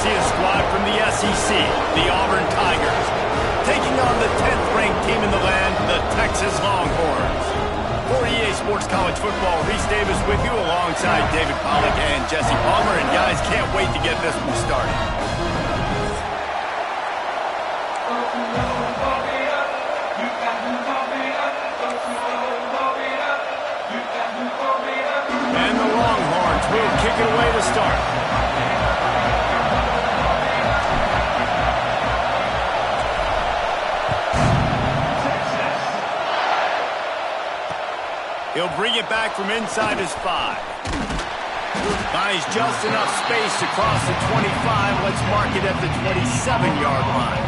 see a squad from the SEC, the Auburn Tigers, taking on the 10th-ranked team in the land, the Texas Longhorns. For EA Sports College Football, Reese Davis with you alongside David Pollack and Jesse Palmer. And guys, can't wait to get this one started. And the Longhorns will kick it away to start. He'll bring it back from inside his 5. Finds just enough space to cross the 25. Let's mark it at the 27-yard line.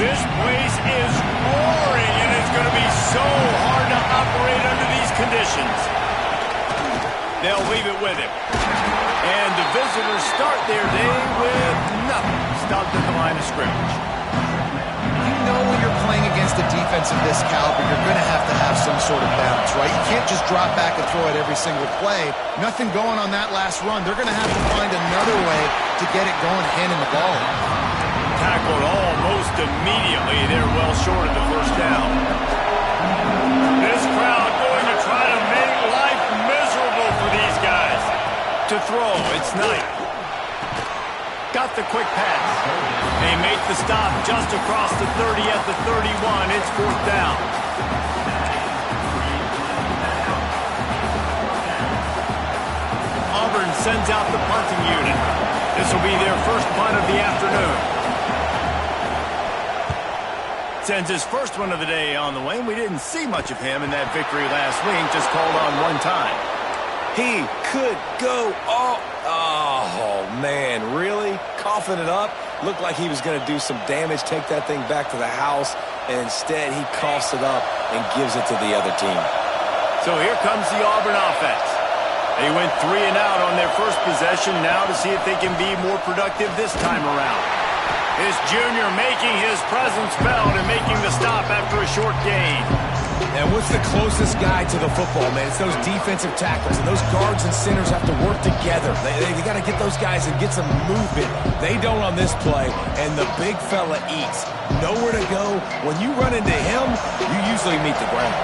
This place is roaring, and it's going to be so hard to operate under these conditions. They'll leave it with him. And the visitors start their day with nothing. Stopped at the line of scrimmage. You know when you're playing against a defense of this caliber, you're going to have some sort of balance, right? You can't just drop back and throw it every single play. Nothing going on that last run. They're going to have to find another way to get it going, handing the ball. Tackled almost immediately. They're well short of the first down. This crowd going to try to make life miserable for these guys. To throw, it's Knight. Got the quick pass. They make the stop just across the 30 at the 31. It's 4th down. Auburn sends out the punting unit. This will be their first punt of the afternoon. Sends his first one of the day on the way. We didn't see much of him in that victory last week. Just called on one time. He could go all... Oh, man, really? Coughing it up? Looked like he was going to do some damage, take that thing back to the house, and instead he coughs it up and gives it to the other team. So here comes the Auburn offense. They went 3 and out on their first possession, now to see if they can be more productive this time around. His junior making his presence felt and making the stop after a short gain. And what's the closest guy to the football, man? It's those defensive tackles, and those guards and centers have to work together. They got to get those guys and get some movement. They don't on this play, and the big fella eats. Nowhere to go. When you run into him, you usually meet the ground.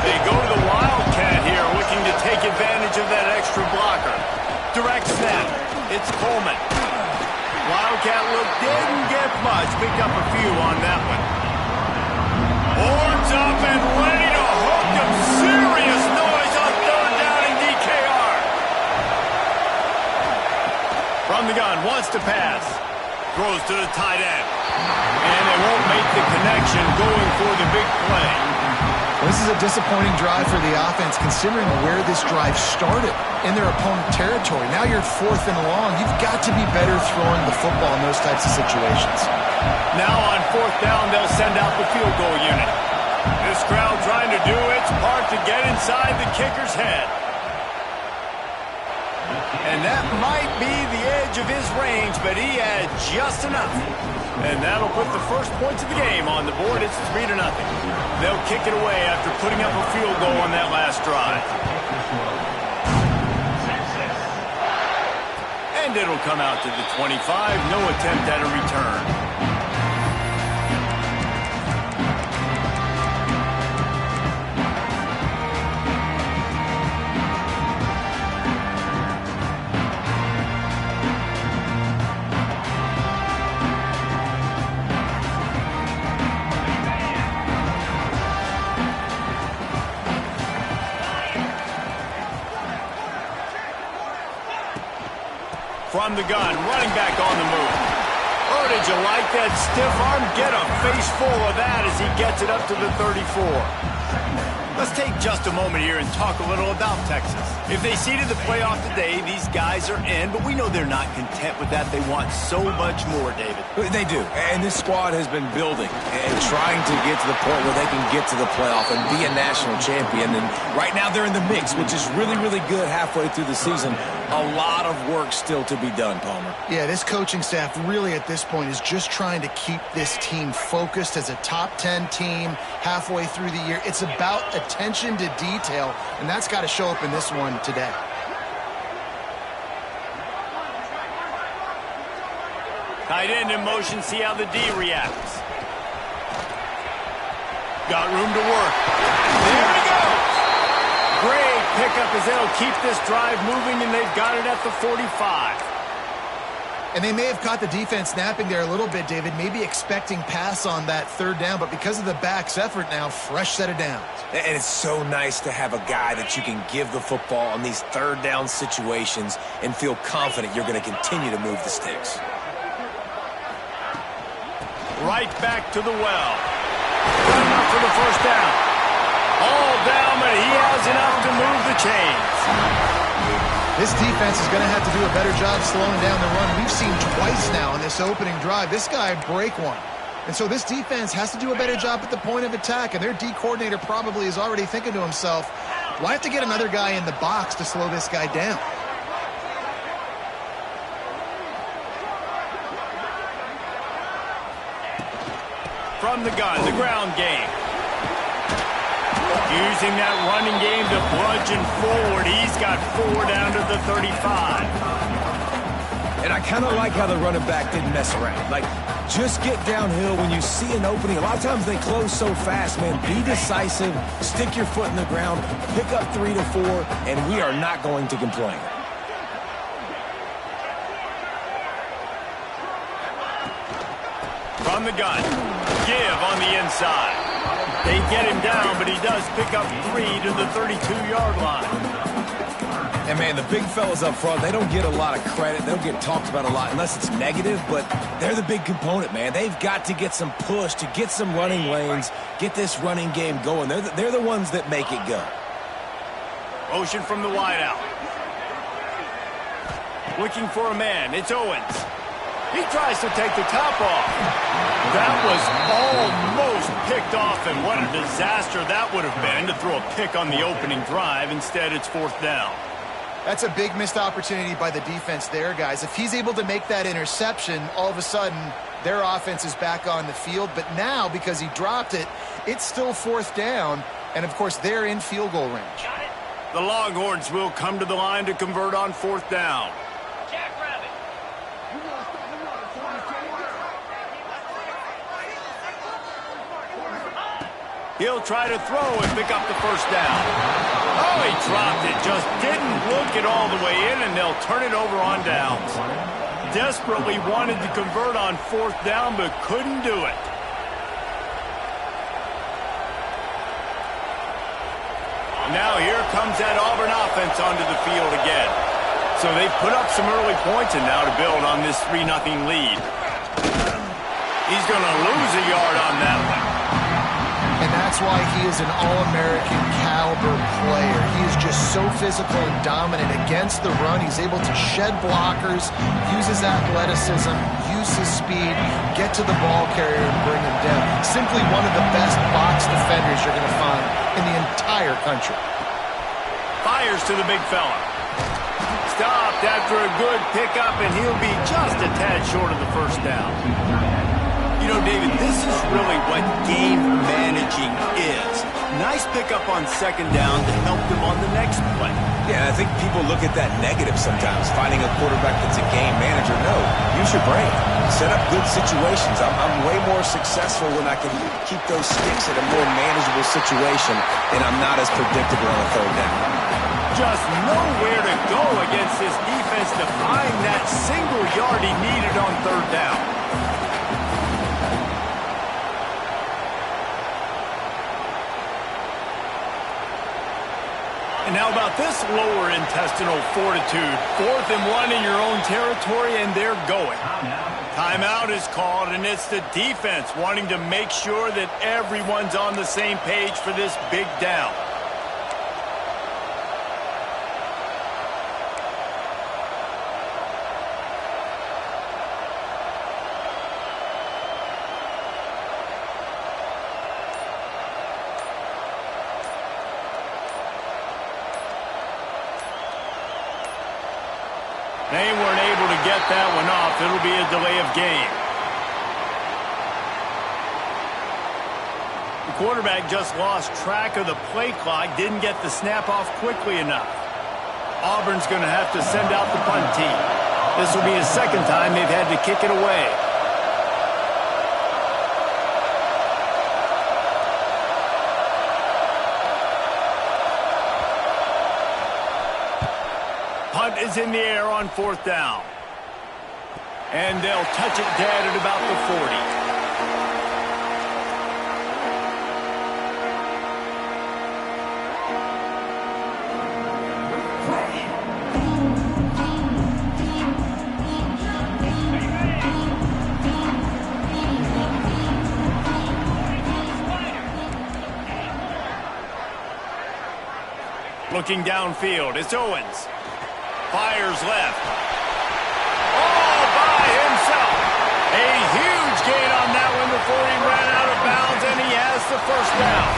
They go to the Wildcat here, looking to take advantage of that extra blocker. Direct snap. It's Coleman. Wildcat look didn't get much. Picked up a few on that one. Horns up and ready to hook them. Serious noise on 3rd down in DKR. From the gun, wants to pass. Throws to the tight end. And they won't make the connection going for the big play. This is a disappointing drive for the offense, considering where this drive started, in their opponent territory. Now you're 4th and long. You've got to be better throwing the football in those types of situations. Now on 4th down, they'll send out the field goal unit. This crowd trying to do its part to get inside the kicker's head. And that might be the edge of his range, but he had just enough. And that'll put the first points of the game on the board. It's 3-0. They'll kick it away after putting up a field goal on that last drive. And it'll come out to the 25. No attempt at a return. From the gun, running back on the move. Oh, did you like that stiff arm? Get a face full of that as he gets it up to the 34. Let's take just a moment here and talk a little about Texas. If they seeded the playoff today, these guys are in, but we know they're not content with that. They want so much more, David. They do, and this squad has been building and trying to get to the point where they can get to the playoff and be a national champion. And right now they're in the mix, which is really, really good halfway through the season. A lot of work still to be done, Palmer. Yeah, this coaching staff really at this point is just trying to keep this team focused as a top 10 team halfway through the year. It's about attention to detail, and that's got to show up in this one today. Tight end in motion, see how the D reacts. Got room to work. There he goes! Great pickup as they'll keep this drive moving, and they've got it at the 45. And they may have caught the defense napping there a little bit, David, maybe expecting pass on that third down, but because of the back's effort now, fresh set of downs. And it's so nice to have a guy that you can give the football on these third down situations and feel confident you're going to continue to move the sticks. Right back to the well. Good enough for the first down. All down, but he has enough to move the chains. This defense is going to have to do a better job slowing down the run. We've seen twice now in this opening drive this guy break one. And so this defense has to do a better job at the point of attack, and their D coordinator probably is already thinking to himself, well, I have to get another guy in the box to slow this guy down. From the gun, the ground game. Using that running game to bludgeon forward. He's got 4 down to the 35. And I kind of like how the running back didn't mess around. Like, just get downhill when you see an opening. A lot of times they close so fast, man. Be decisive, stick your foot in the ground, pick up 3 to 4, and we are not going to complain. From the gun, give on the inside. They get him down, but he does pick up 3 to the 32-yard line. And, man, the big fellas up front, they don't get a lot of credit. They don't get talked about a lot unless it's negative, but they're the big component, man. They've got to get some push, to get some running lanes, get this running game going. They're the ones that make it go. Motion from the wideout. Looking for a man. It's Owens. He tries to take the top off. That was almost picked off, and what a disaster that would have been to throw a pick on the opening drive. Instead, it's 4th down. That's a big missed opportunity by the defense there, guys. If he's able to make that interception, all of a sudden, their offense is back on the field. But now, because he dropped it, it's still 4th down, and, of course, they're in field goal range. The Longhorns will come to the line to convert on 4th down. He'll try to throw and pick up the first down. Oh, he dropped it. Just didn't look it all the way in, and they'll turn it over on downs. Desperately wanted to convert on 4th down, but couldn't do it. Now here comes that Auburn offense onto the field again. So they've put up some early points, and now to build on this 3-0 lead. He's going to lose a yard on that one. And that's why he is an All-American caliber player. He is just so physical and dominant against the run. He's able to shed blockers, use his athleticism, use his speed, get to the ball carrier and bring him down. Simply one of the best box defenders you're going to find in the entire country. Fires to the big fella. Stopped after a good pickup, and he'll be just a tad short of the first down. You know, David, this is really what game managing is. Nice pickup on 2nd down to help them on the next play. Yeah, I think people look at that negative sometimes, finding a quarterback that's a game manager. No, use your brain. Set up good situations. I'm way more successful when I can keep those sticks in a more manageable situation, and I'm not as predictable on a 3rd down. Just nowhere to go against this defense to find that single yard he needed on 3rd down. And how about this lower intestinal fortitude? 4th and 1 in your own territory, and they're going. Timeout is called, and it's the defense wanting to make sure that everyone's on the same page for this big down. They weren't able to get that one off. It'll be a delay of game. The quarterback just lost track of the play clock, didn't get the snap off quickly enough. Auburn's going to have to send out the punt team. This will be the 2nd time they've had to kick it away. punt is in the air on 4th down. And they'll touch it dead at about the 40. Looking downfield, it's Owens. Fires left. All by himself. A huge gain on that one before he ran out of bounds, and he has the 1st down.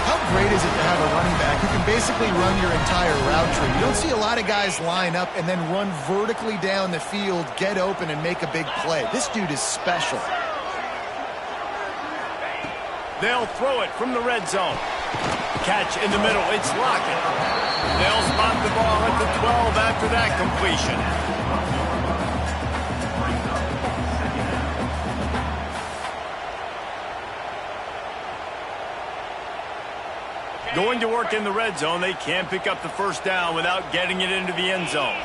How great is it to have a running back who can basically run your entire route tree? You don't see a lot of guys line up and then run vertically down the field, get open, and make a big play. This dude is special. They'll throw it from the red zone. Catch in the middle, it's Lockett. They'll spot the ball at the 12 after that completion. Going to work in the red zone, they can't pick up the 1st down without getting it into the end zone.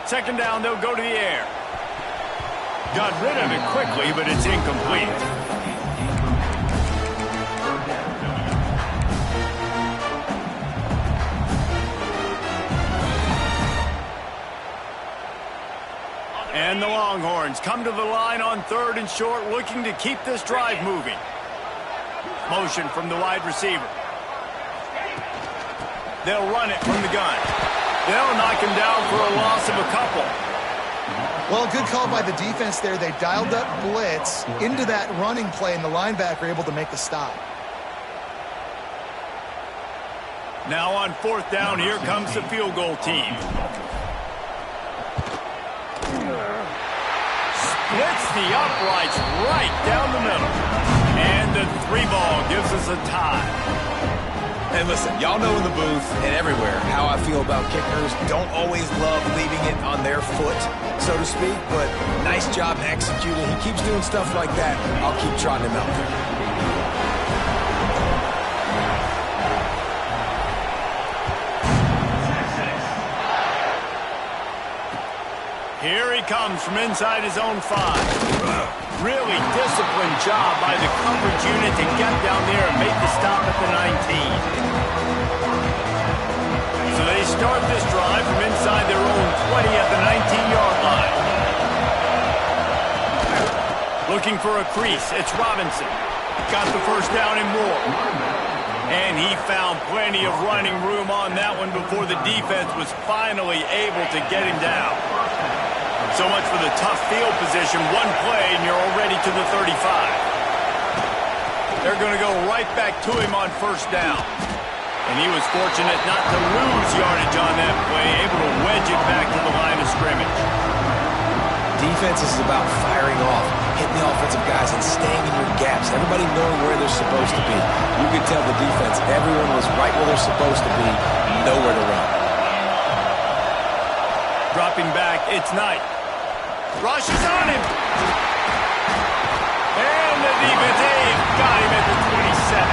2nd down, they'll go to the air. Got rid of it quickly, but it's incomplete. And the Longhorns come to the line on 3rd and short, looking to keep this drive moving. Motion from the wide receiver. They'll run it from the gun. They'll knock him down for a loss of a couple. Well, good call by the defense there. They dialed up blitz into that running play, and the linebacker able to make the stop. Now on 4th down, here comes the field goal team. Splits the uprights right down the middle. And the 3-ball gives us a tie. Hey, listen, y'all know in the booth and everywhere how I feel about kickers. Don't always love leaving it on their foot, so to speak, but nice job executing. He keeps doing stuff like that. I'll keep trotting him out there. Here he comes from inside his own 5. Really disciplined job by the coverage unit to get down there and make the stop at the 19. So they start this drive from inside their own 20 at the 19-yard line. Looking for a crease, it's Robinson. Got the 1st down and more. And he found plenty of running room on that one before the defense was finally able to get him down. So much for the tough field position. One play, and you're already to the 35. They're going to go right back to him on 1st down. And he was fortunate not to lose yardage on that play, able to wedge it back to the line of scrimmage. Defense is about firing off, hitting the offensive guys, and staying in your gaps. Everybody knowing where they're supposed to be. You could tell the defense, everyone was right where they're supposed to be, nowhere to run. Dropping back, it's Knight. Rush is on him. And the defense got him at the 27.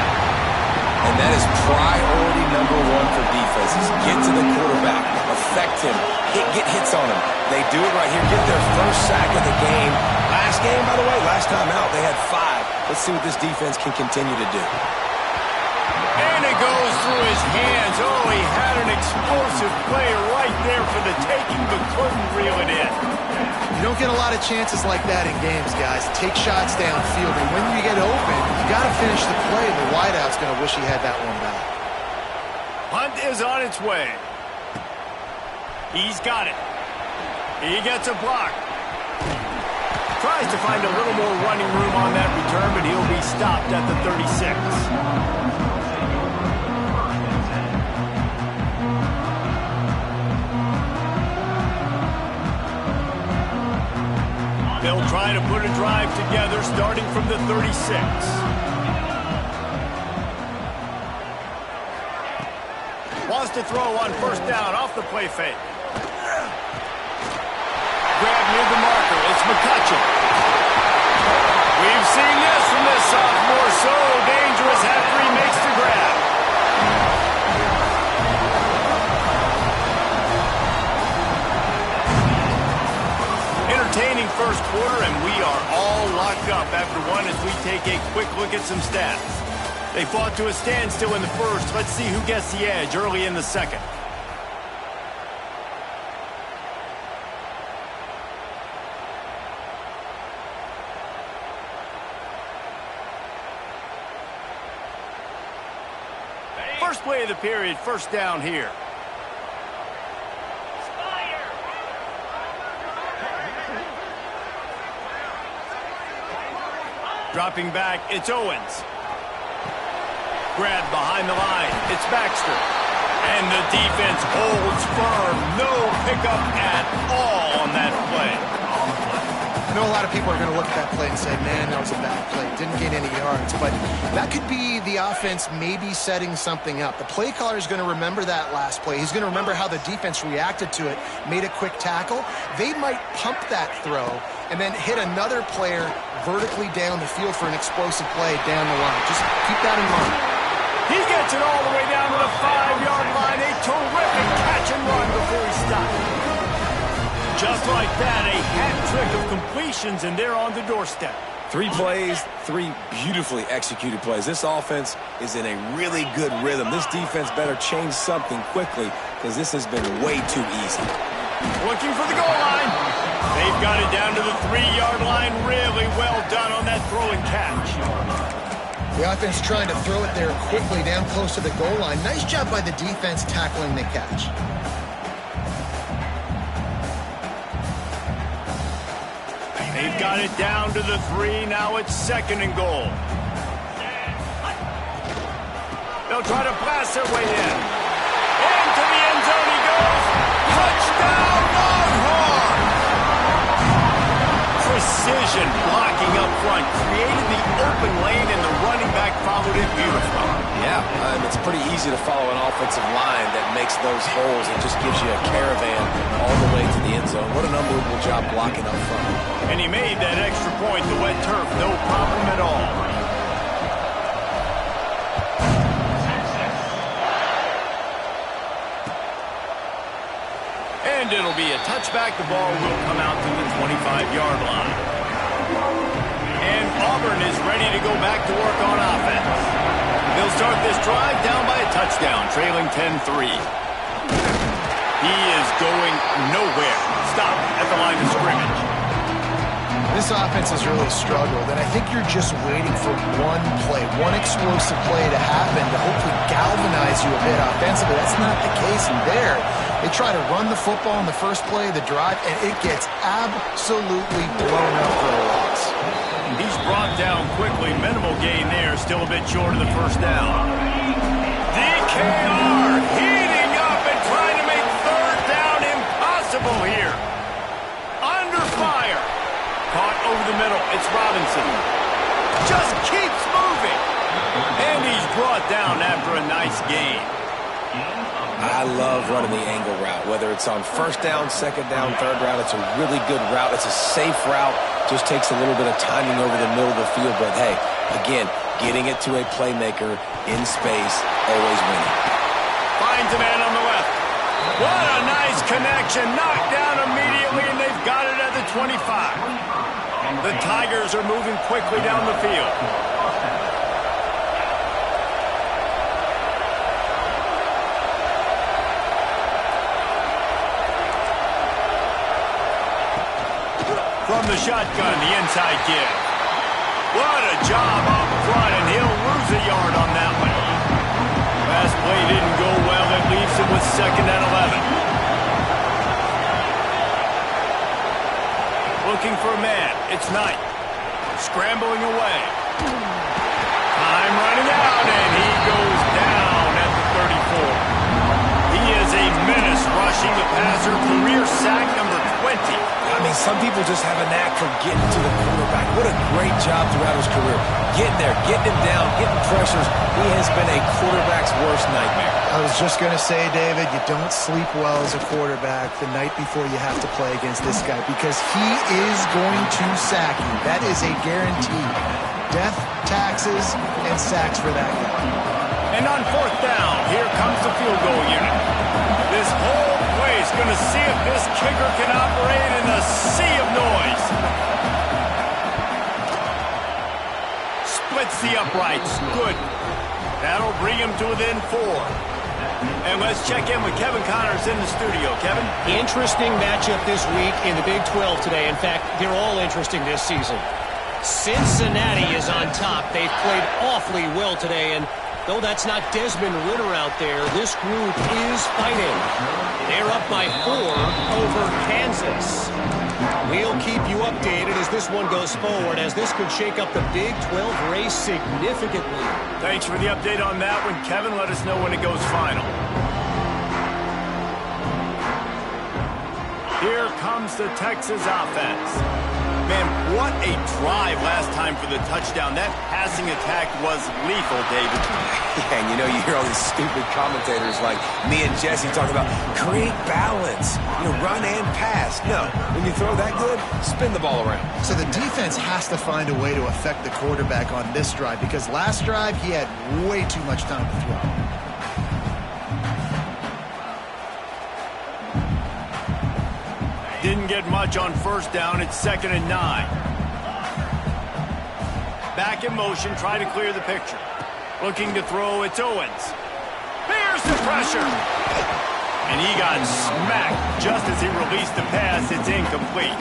And that is priority number 1 for defenses. Get to the quarterback, affect him, get hits on him. They do it right here, get their 1st sack of the game. Last game, by the way, last time out, they had 5. Let's see what this defense can continue to do. And it goes through his hands. Oh, he had an explosive play right there for the taking, but couldn't reel it in. You don't get a lot of chances like that in games, guys. Take shots downfield, and when you get open, you got to finish the play. The wideout's going to wish he had that one back. Hunt is on its way. He's got it. He gets a block. Tries to find a little more running room on that return, but he'll be stopped at the 36. They'll try to put a drive together starting from the 36. Wants to throw on 1st down off the play fake. Grab near the marker. It's McCutcheon. We've seen this from this sophomore. So dangerous after he makes the grab. quarter, and we are all locked up after one as we take a quick look at some stats. They fought to a standstill in the first. Let's see who gets the edge early in the second. First play of the period, first down here. Dropping back, it's Owens. Grab behind the line, it's Baxter. And the defense holds firm. No pickup at all on that play. I know a lot of people are going to look at that play and say, man, that was a bad play. Didn't gain any yards. But that could be the offense maybe setting something up. The play caller is going to remember that last play. He's going to remember how the defense reacted to it, made a quick tackle. They might pump that throw and then hit another player vertically down the field for an explosive play down the line. Just keep that in mind. He gets it all the way down to the 5-yard line. A terrific catch and run before he stopped. Just like that, a hat trick of completions, and they're on the doorstep. 3 plays, 3 beautifully executed plays. This offense is in a really good rhythm. This defense better change something quickly because this has been way too easy. Looking for the goal line. They've got it down to the 3-yard line. Really well done on that throw and catch. The offense trying to throw it there quickly down close to the goal line. Nice job by the defense tackling the catch. They've got it down to the 3. Now it's second and goal. They'll try to blast their way in. Into the end zone he goes. Touchdown, Longhorn! Precision blocking up front. Created the open lane, and the running back followed it beautifully. Yeah, it's pretty easy to follow an offensive line that makes those holes and just gives you a caravan all the way to the end zone. What an unbelievable job blocking up front. And he made that extra point, the wet turf, no problem at all. And it'll be a touchback. The ball will come out to the 25-yard line. And Auburn is ready to go back to work on offense. They'll start this drive down by a touchdown, trailing 10-3. He is going nowhere. Stop at the line of scrimmage. This offense has really struggled, and I think you're just waiting for one play, one explosive play to happen to hopefully galvanize you a bit offensively. That's not the case in there. They try to run the football in the first play of the drive, and it gets absolutely blown up for a loss. He's brought down quickly. Minimal gain there. Still a bit short of the first down. DKR heating up and trying to make third down impossible here. Under fire. Caught over the middle. It's Robinson. Just keeps moving. And he's brought down after a nice gain. I love running the angle route, whether it's on first down, second down, third route. It's a really good route. It's a safe route. Just takes a little bit of timing over the middle of the field. But, hey, again, getting it to a playmaker in space, always winning. Finds a man on the left. What a nice connection. Knocked down immediately, and they've got it at the 25. The Tigers are moving quickly down the field. From the shotgun, the inside give. What a job up front, and he'll lose a yard on that one. Last play didn't go well. It leaves him with second and 11. Looking for a man. It's Knight. Scrambling away. Time running out, and he goes down at the 34. He is a menace rushing the passer. Career sack number 20. I mean, some people just have a knack for getting to the quarterback. What a great job throughout his career. Getting there, getting him down, getting pressures. He has been a quarterback's worst nightmare. I was just going to say, David, you don't sleep well as a quarterback the night before you have to play against this guy because he is going to sack you. That is a guarantee. Death, taxes, and sacks for that guy. And on fourth down, here comes the field goal unit. This whole place going to see if this kicker can operate in a sea of noise. splits the uprights. Good. That'll bring him to within 4. And let's check in with Kevin Connors in the studio. Kevin? Interesting matchup this week in the Big 12 today. In fact, they're all interesting this season. Cincinnati is on top. They've played awfully well today, and though that's not Desmond Ridder out there, this group is fighting. They're up by 4 over Kansas. We'll keep you updated as this one goes forward, as this could shake up the Big 12 race significantly. Thanks for the update on that one, Kevin. Let us know when it goes final. Here comes the Texas offense. Man, what a drive last time for the touchdown. That passing attack was lethal, David. Yeah, and you know, you hear all these stupid commentators like me and Jesse talking about create balance, run and pass. No, when you throw that good, spin the ball around. So the defense has to find a way to affect the quarterback on this drive, because last drive he had way too much time to throw. Didn't get much on first down. It's 2nd and 9. Back in motion, try to clear the picture. Looking to throw, it's Owens. There's the pressure. And he got smacked just as he released the pass. It's incomplete.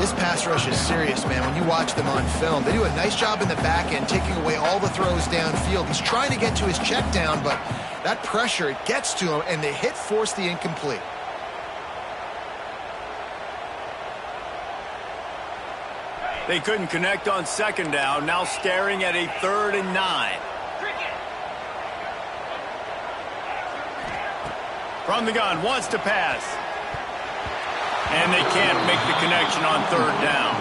This pass rush is serious, man. When you watch them on film, they do a nice job in the back end, taking away all the throws downfield. He's trying to get to his check down, but that pressure, it gets to him, and the hit forced the incomplete. They couldn't connect on 2nd down. Now staring at a 3rd and 9. From the gun, wants to pass. And they can't make the connection on 3rd down.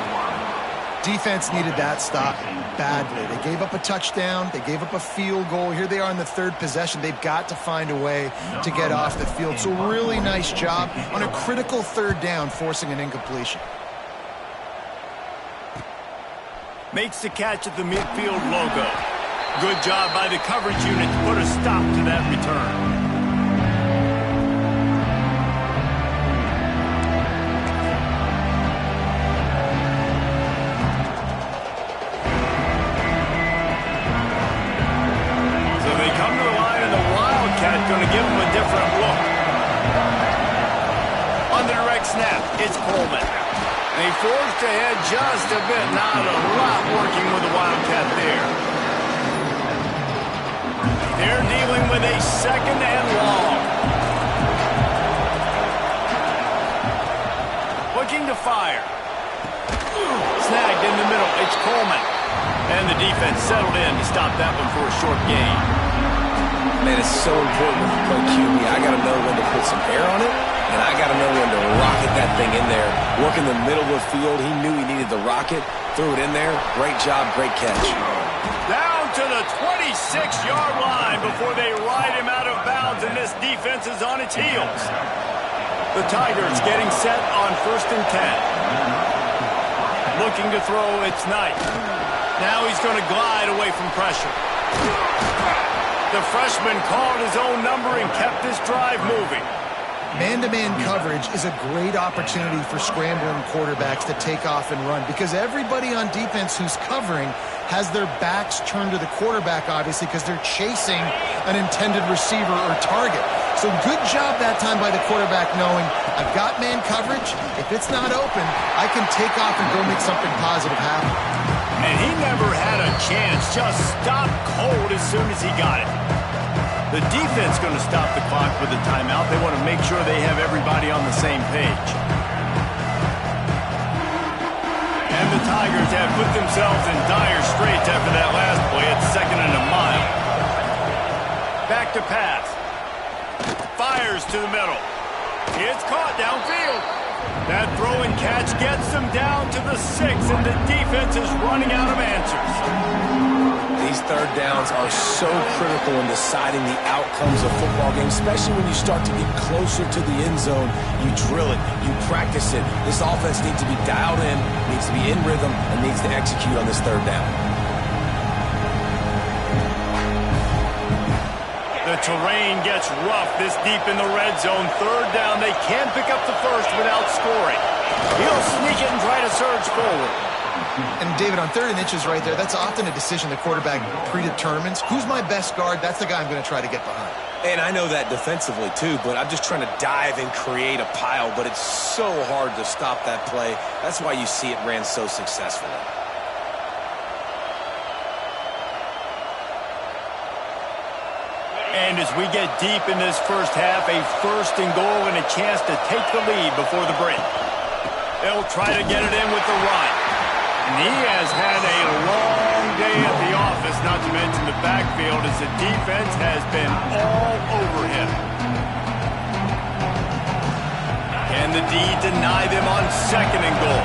Defense needed that stop badly. They gave up a touchdown. They gave up a field goal. Here they are in the 3rd possession. They've got to find a way to get off the field. So really nice job on a critical 3rd down, forcing an incompletion. Makes the catch at the midfield logo. Good job by the coverage unit to put a stop to that return. So they come to the line, and the Wildcat going to give them a different look. On the direct snap, it's Coleman. They forced ahead just a bit. Not a lot working with the Wildcat there. They're dealing with a 2nd and long. Looking to fire. Snagged in the middle. It's Coleman. And the defense settled in to stop that one for a short gain. Man, it's so important when you play QB. I got to know when to put some air on it, and I got to know when to rocket that thing in there. Work in the middle of the field. He knew he needed the rocket. Threw it in there. Great job, great catch. Down to the 26-yard line before they ride him out of bounds, and this defense is on its heels. The Tigers getting set on 1st and 10. Looking to throw, it's Knight. Now he's going to glide away from pressure. The freshman called his own number and kept this drive moving. Man-to-man coverage is a great opportunity for scrambling quarterbacks to take off and run, because everybody on defense who's covering has their backs turned to the quarterback, obviously, because they're chasing an intended receiver or target. So good job that time by the quarterback knowing, I've got man coverage. If it's not open, I can take off and go make something positive happen. And he never had a chance. Just stopped cold as soon as he got it. The defense going to stop the clock with a timeout. They want to make sure they have everybody on the same page. And the Tigers have put themselves in dire straits after that last play. It's 2nd and a mile. Back to pass. Fires to the middle. It's caught downfield. That throw and catch gets them down to the 6, and the defense is running out of answers. These 3rd downs are so critical in deciding the outcomes of football games, especially when you start to get closer to the end zone. You drill it, you practice it. This offense needs to be dialed in, needs to be in rhythm, and needs to execute on this 3rd down. The terrain gets rough this deep in the red zone. 3rd down, they can't pick up the first without scoring. He'll sneak it and try to surge forward. And, David, on 3rd and inches right there, that's often a decision the quarterback predetermines. Who's my best guard? That's the guy I'm going to try to get behind. And I know that defensively, too, but I'm just trying to dive and create a pile, but it's so hard to stop that play. That's why you see it ran so successfully. And as we get deep in this first half, a 1st and goal and a chance to take the lead before the break. They'll try to get it in with the run. And he has had a long day at the office, not to mention the backfield, as the defense has been all over him. Can the D deny them on 2nd and goal?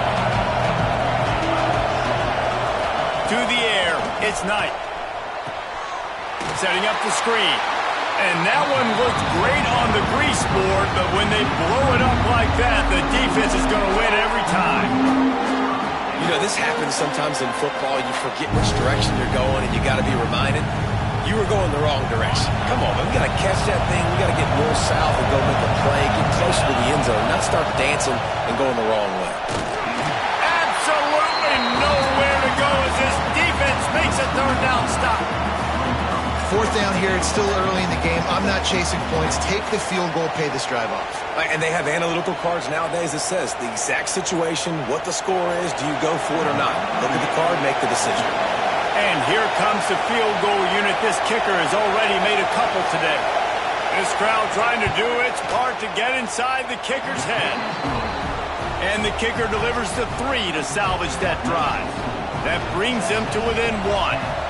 To the air, it's Knight. Setting up the screen. And that one looked great on the grease board, but when they blow it up like that, the defense is going to win every time. You know, this happens sometimes in football. You forget which direction you're going, and you got to be reminded, you were going the wrong direction. Come on, man. We got to catch that thing. We got to get north south and go make a play, get closer to the end zone, not start dancing and going the wrong way. Absolutely nowhere to go as this defense makes a 3rd down stop. 4th down here, it's still early in the game. I'm not chasing points. Take the field goal, pay this drive off. And they have analytical cards nowadays that says the exact situation, what the score is, do you go for it or not? Look at the card, make the decision. And here comes the field goal unit. This kicker has already made a couple today. This crowd trying to do its part to get inside the kicker's head. And the kicker delivers the 3 to salvage that drive. That brings them to within 1.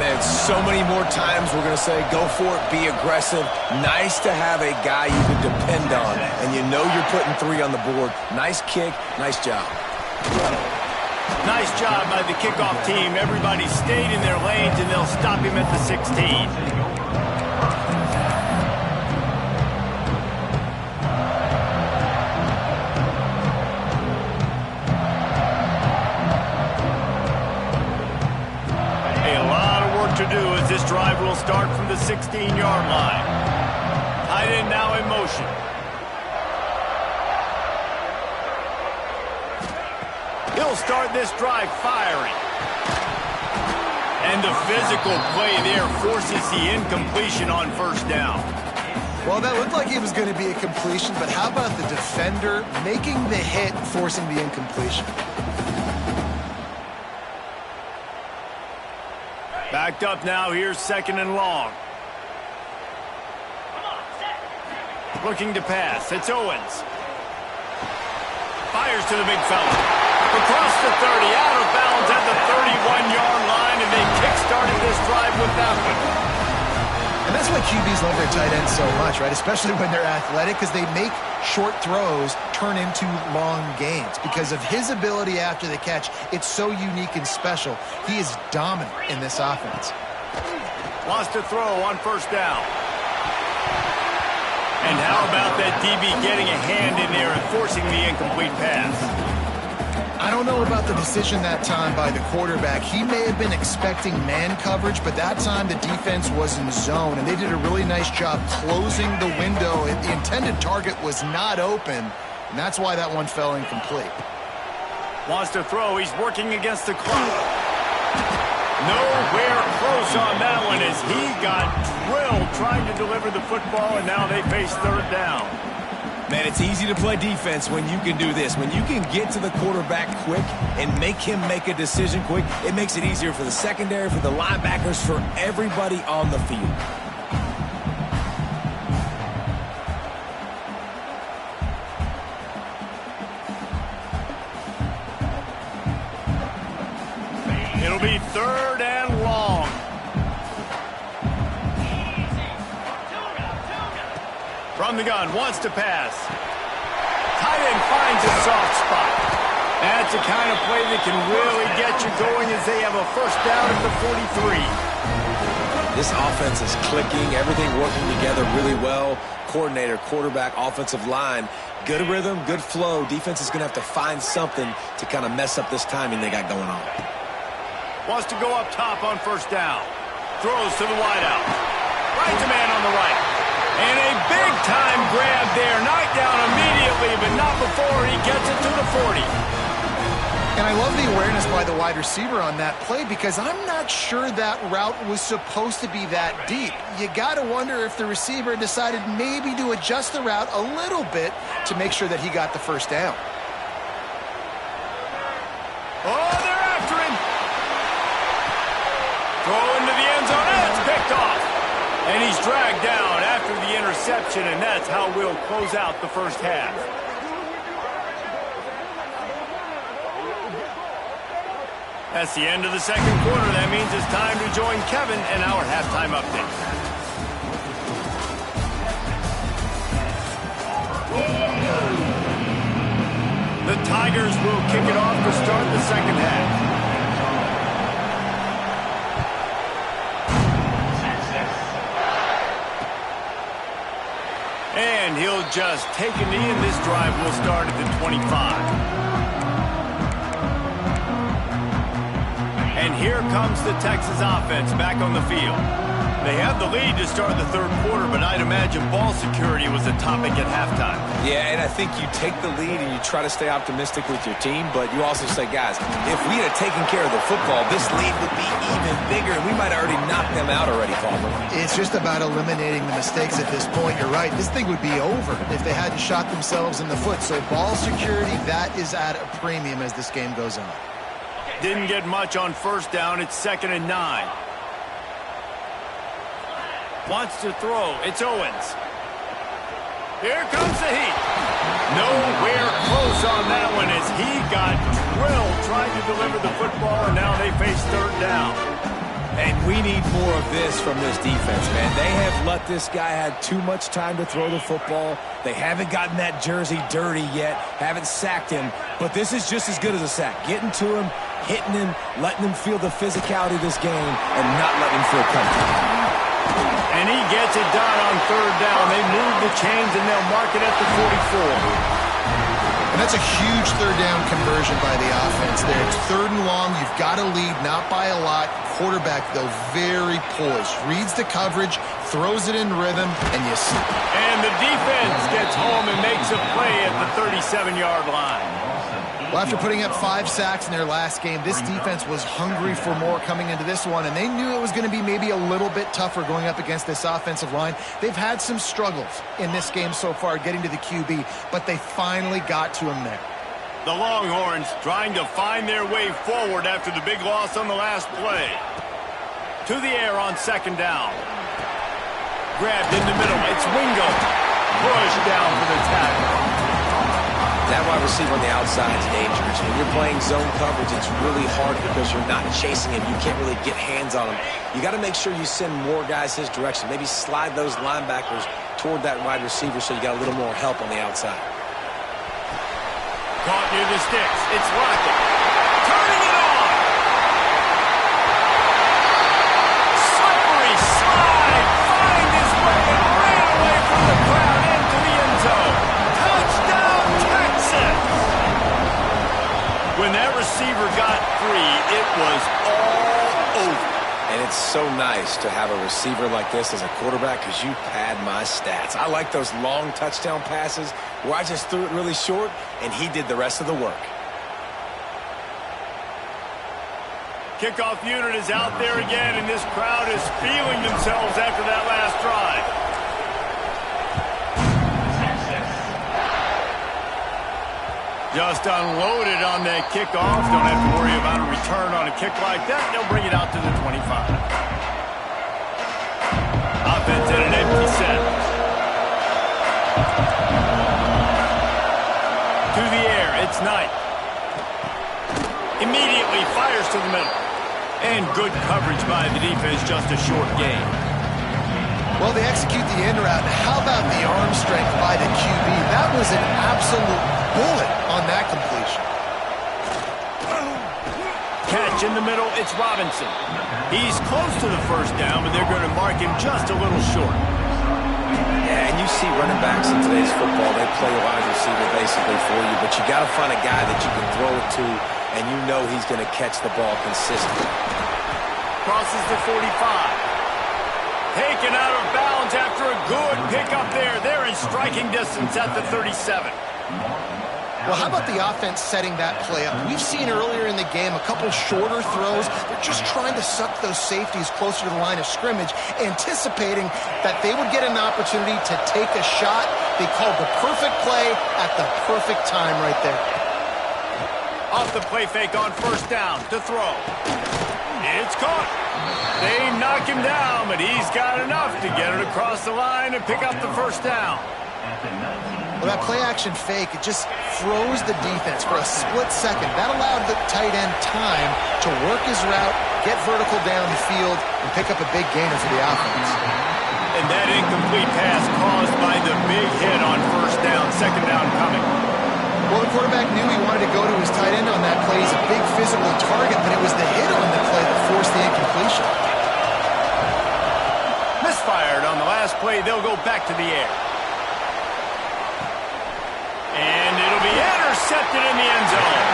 Man, so many more times we're going to say, go for it, be aggressive. Nice to have a guy you can depend on, and you know you're putting 3 on the board. Nice kick, nice job. Nice job by the kickoff team. Everybody stayed in their lanes, and they'll stop him at the 16. To do as this drive will start from the 16-yard line. Tight end now in motion. He'll start this drive firing. And the physical play there forces the incompletion on 1st down. Well, that looked like it was going to be a completion, but how about the defender making the hit, forcing the incompletion? Backed up now, here's 2nd and long. Looking to pass, it's Owens. Fires to the big fella. Across the 30, out of bounds at the 31-yard line, and they kick-started this drive with that one. And that's why QBs love their tight ends so much, right? Especially when they're athletic, because they make short throws turn into long gains. Because of his ability after the catch, it's so unique and special. He is dominant in this offense. Lost a throw on 1st down. And how about that DB getting a hand in there and forcing the incomplete pass? I don't know about the decision that time by the quarterback. He may have been expecting man coverage, but that time the defense was in zone, and they did a really nice job closing the window. The intended target was not open, and that's why that one fell incomplete. Wants to throw. He's working against the clock. Nowhere close on that one as he got drilled trying to deliver the football, and now they face 3rd down. Man, it's easy to play defense when you can do this. When you can get to the quarterback quick and make him make a decision quick, it makes it easier for the secondary, for the linebackers, for everybody on the field. It'll be 3rd and long. From the gun, wants to pass. Tight end finds a soft spot. That's the kind of play that can really get you going as they have a 1st down at the 43. This offense is clicking, everything working together really well. Coordinator, quarterback, offensive line, good rhythm, good flow. Defense is going to have to find something to kind of mess up this timing they got going on. Wants to go up top on 1st down. Throws to the wideout. Finds a man on the right. And a big-time grab there. Knocked down immediately, but not before he gets it to the 40. And And I love the awareness by the wide receiver on that play because I'm not sure that route was supposed to be that deep. You got to wonder if the receiver decided maybe to adjust the route a little bit to make sure that he got the first down. Oh, they're after him. Throw into the end zone, and it's picked off. And he's dragged down after the interception, and that's how we'll close out the first half. That's the end of the second quarter. That means it's time to join Kevin and our halftime update. The Tigers will kick it off to start the second half. And he'll just take a knee, and this drive will start at the 25. And here comes the Texas offense back on the field. They have the lead to start the third quarter, but I'd imagine ball security was a topic at halftime. Yeah, and I think you take the lead and you try to stay optimistic with your team, but you also say, guys, if we had taken care of the football, this lead would be even bigger, and we might have already knocked them out already, Palmer. It's just about eliminating the mistakes at this point. You're right. This thing would be over if they hadn't shot themselves in the foot. So ball security, that is at a premium as this game goes on. Didn't get much on first down. It's 2nd and 9. Wants to throw. It's Owens. Here comes the heat. Nowhere close on that one as he got drilled trying to deliver the football, and now they face third down. And we need more of this from this defense, man. They have let this guy have too much time to throw the football. They haven't gotten that jersey dirty yet, haven't sacked him, but this is just as good as a sack. Getting to him, hitting him, letting him feel the physicality of this game, and not letting him feel comfortable. And he gets it done on third down. They move the chains, and they'll mark it at the 44. And that's a huge third down conversion by the offense there. It's 3rd and long. You've got to lead, not by a lot. Quarterback, though, very poised. Reads the coverage, throws it in rhythm, and you see. And the defense gets home and makes a play at the 37-yard line. Well, after putting up 5 sacks in their last game, this defense was hungry for more coming into this one, and they knew it was going to be maybe a little bit tougher going up against this offensive line. They've had some struggles in this game so far getting to the QB, but they finally got to him there. The Longhorns trying to find their way forward after the big loss on the last play. To the air on 2nd down. Grabbed in the middle. It's Wingo. Pushed down for the tackle. That wide receiver on the outside is dangerous. When you're playing zone coverage, it's really hard because you're not chasing him. You can't really get hands on him. You got to make sure you send more guys his direction. Maybe slide those linebackers toward that wide receiver so you got a little more help on the outside. Caught near the sticks. It's Lockett. Turning it on. Slippery slide. Find his way and ran away from the crowd into the end zone. Touchdown, Texas. When that receiver got free, it was all over. And it's so nice to have a receiver like this as a quarterback because you pad my stats. I like those long touchdown passes where I just threw it really short and he did the rest of the work. Kickoff unit is out there again, and this crowd is feeling themselves after that last drive. Just unloaded on that kickoff. Don't have to worry about a return on a kick like that. They'll bring it out to the 25. Offense at an empty set. To the air, it's Knight. Immediately fires to the middle. And good coverage by the defense, just a short gain. Well, they execute the end route. How about the arm strength by the QB? That was an absolute bullet on that completion. Catch in the middle, it's Robinson. He's close to the first down, but they're going to mark him just a little short. Yeah, and you see running backs in today's football, they play a wide receiver basically for you, but you got to find a guy that you can throw it to, and you know he's going to catch the ball consistently. Crosses the 45. Taken out of bounds after a good pickup there. They're in striking distance at the 37. Well, how about the offense setting that play up? We've seen earlier in the game a couple shorter throws. They're just trying to suck those safeties closer to the line of scrimmage, anticipating that they would get an opportunity to take a shot. They called the perfect play at the perfect time right there. Off the play fake on first down to throw. It's caught. They knock him down, but he's got enough to get it across the line and pick up the first down. Well, that play-action fake, it just froze the defense for a split second. That allowed the tight end time to work his route, get vertical down the field, and pick up a big gainer for the offense. And that incomplete pass caused by the big hit on first down, second down coming. Well, the quarterback knew he wanted to go to his tight end on that play. He's a big physical target, but it was the hit on the play that forced the incompletion. Misfired on the last play. They'll go back to the air. And it'll be intercepted in the end zone.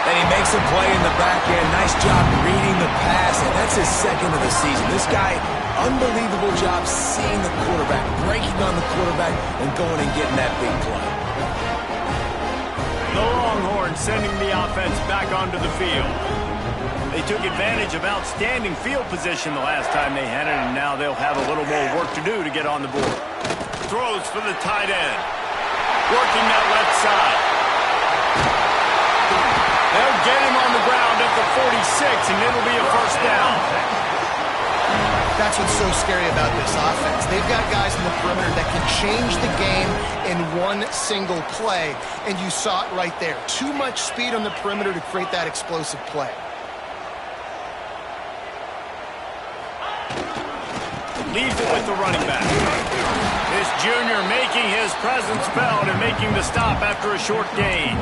And he makes a play in the back end. Nice job reading the pass, and that's his second of the season. This guy, unbelievable job seeing the quarterback, breaking on the quarterback, and going and getting that big play. The Longhorns sending the offense back onto the field. They took advantage of outstanding field position the last time they had it, and now they'll have a little more work to do to get on the board. Throws for the tight end. Working that left side. They'll get him on the ground at the 46, and it'll be a first down. That's what's so scary about this offense. They've got guys in the perimeter that can change the game in one single play, and you saw it right there. Too much speed on the perimeter to create that explosive play. Leaves it with the running back. This junior making his presence felt and making the stop after a short gain.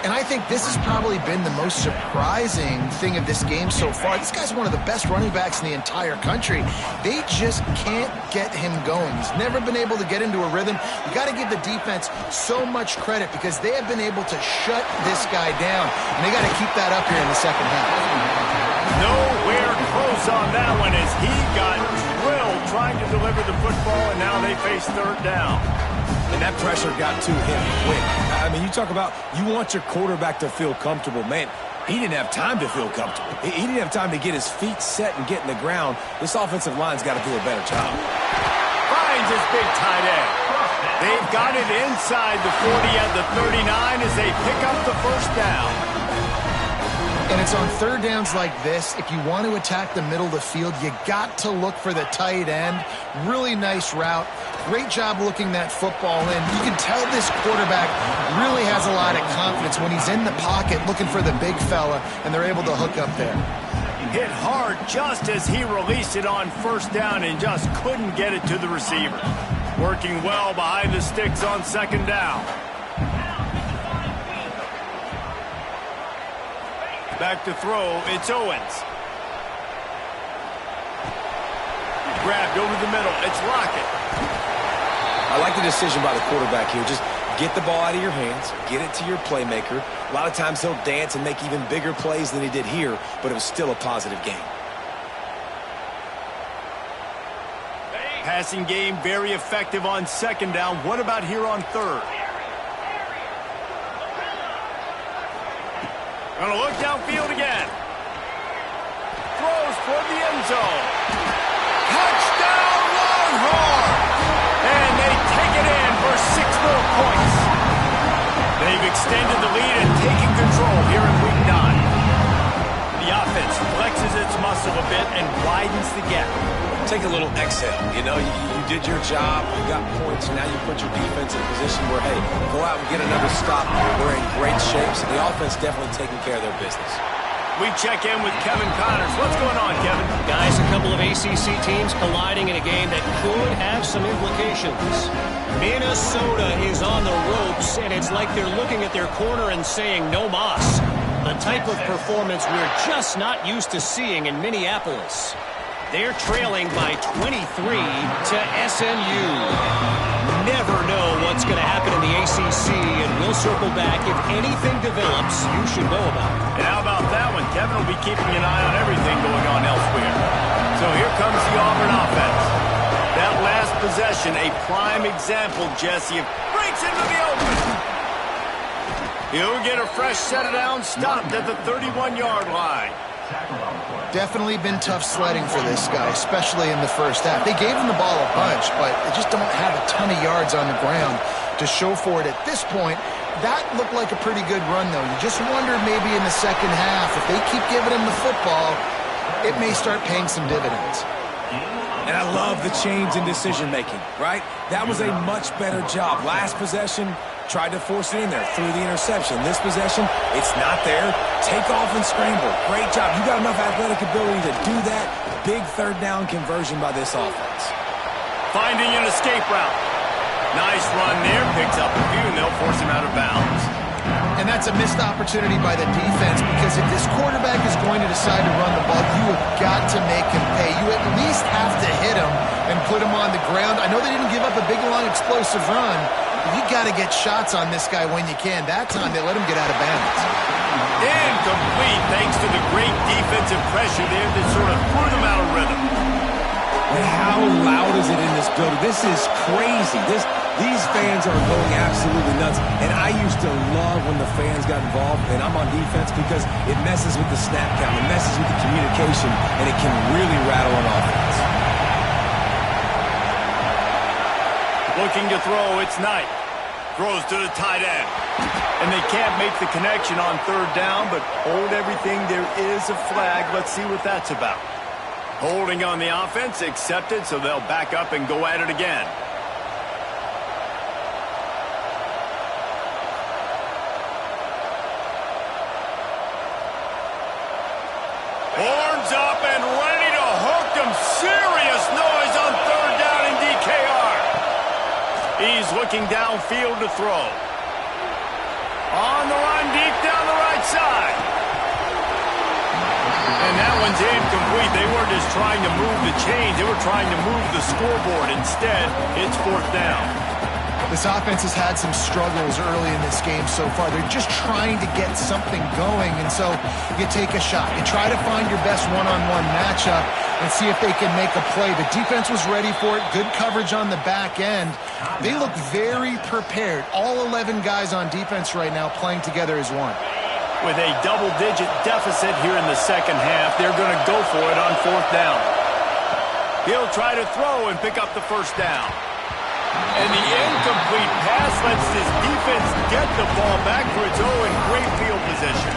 And I think this has probably been the most surprising thing of this game so far. This guy's one of the best running backs in the entire country. They just can't get him going. He's never been able to get into a rhythm. You got to give the defense so much credit because they have been able to shut this guy down. And they got to keep that up here in the second half. Nowhere close on that one as he got drilled trying to deliver the football, and now they face third down. And that pressure got to him quick. I mean, you talk about you want your quarterback to feel comfortable. Man, he didn't have time to feel comfortable. He didn't have time to get his feet set and get in the ground. This offensive line's got to do a better job. Finds his big tight end. They've got it inside the 40 at the 39 as they pick up the first down. And it's on third downs like this. If you want to attack the middle of the field, you got to look for the tight end. Really nice route. Great job looking that football in. You can tell this quarterback really has a lot of confidence when he's in the pocket looking for the big fella, and they're able to hook up there. Hit hard just as he released it on first down and just couldn't get it to the receiver. Working well behind the sticks on second down. Back to throw, it's Owens. Grabbed over the middle, it's Lockett. I like the decision by the quarterback here. Just get the ball out of your hands, get it to your playmaker. A lot of times he'll dance and make even bigger plays than he did here, but it was still a positive game. Passing game very effective on second down. What about here on third? Gonna look downfield again. Throws toward the end zone. Touchdown Longhorns! And they take it in for 6 more points. They've extended the lead and taken control here in Week 9. The offense flexes its muscle a bit and widens the gap. Take a little exhale. You know, you did your job. You got points. Now you put your defense in a position where, hey, go out and get another stop. We're in great shape, so the offense definitely taking care of their business. We check in with Kevin Connors. What's going on, Kevin? Guys, a couple of ACC teams colliding in a game that could have some implications. Minnesota is on the ropes, and it's like they're looking at their corner and saying, no mas. The type of performance we're just not used to seeing in Minneapolis. They're trailing by 23 to SMU. Never know what's going to happen in the ACC, and we'll circle back. If anything develops, you should know about it. And how about that one? Kevin will be keeping an eye on everything going on elsewhere. So here comes the Auburn offense. That last possession, a prime example, Jesse. It breaks into the open. He'll get a fresh set of downs stopped at the 31-yard line. Definitely been tough sledding for this guy, especially in the first half. They gave him the ball a bunch, but they just don't have a ton of yards on the ground to show for it at this point. That looked like a pretty good run, though. You just wonder maybe in the second half, if they keep giving him the football, it may start paying some dividends. And I love the change in decision-making, right? That was a much better job. Last possession, tried to force it in there through the interception. This possession, it's not there. Take off and scramble. Great job. You got enough athletic ability to do that. Big third down conversion by this offense. Finding an escape route. Nice run there. Picks up a few, and they'll force him out of bounds. And that's a missed opportunity by the defense, because if this quarterback is going to decide to run the ball, you have got to make him pay. You at least have to hit him and put him on the ground. I know they didn't give up a big, long, explosive run, but you got to get shots on this guy when you can. That time they let him get out of bounds. Incomplete thanks to the great defensive pressure there that sort of threw them out of rhythm. And how loud is it in this building? This is crazy. These fans are going absolutely nuts. And I used to love when the fans got involved, and I'm on defense, because it messes with the snap count, it messes with the communication, and it can really rattle an offense. Looking to throw, it's Knight. Throws to the tight end. And they can't make the connection on third down, but hold everything. There is a flag. Let's see what that's about. Holding on the offense, accepted, so they'll back up and go at it again. Horns up and ready to hook them. Serious noise on third down in DKR. He's looking downfield to throw. On the run, deep down the right side. And that one's incomplete. They weren't just trying to move the chains. They were trying to move the scoreboard. Instead, it's fourth down. This offense has had some struggles early in this game so far. They're just trying to get something going, and so you take a shot. You try to find your best one-on-one matchup and see if they can make a play. The defense was ready for it. Good coverage on the back end. They look very prepared. All 11 guys on defense right now playing together as one. With a double-digit deficit here in the second half, they're going to go for it on fourth down. He'll try to throw and pick up the first down. And the incomplete pass lets this defense get the ball back for its own. Great field position.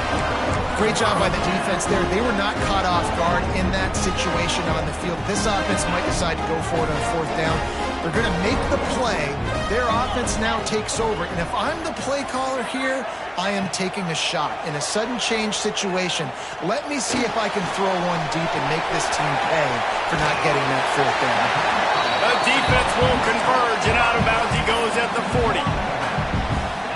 Great job by the defense there. They were not caught off guard in that situation on the field. This offense might decide to go for it on fourth down. They're going to make the play. Their offense now takes over. And if I'm the play caller here, I am taking a shot. In a sudden change situation, let me see if I can throw one deep and make this team pay for not getting that fourth down. The defense will converge, and out of bounds he goes at the 40.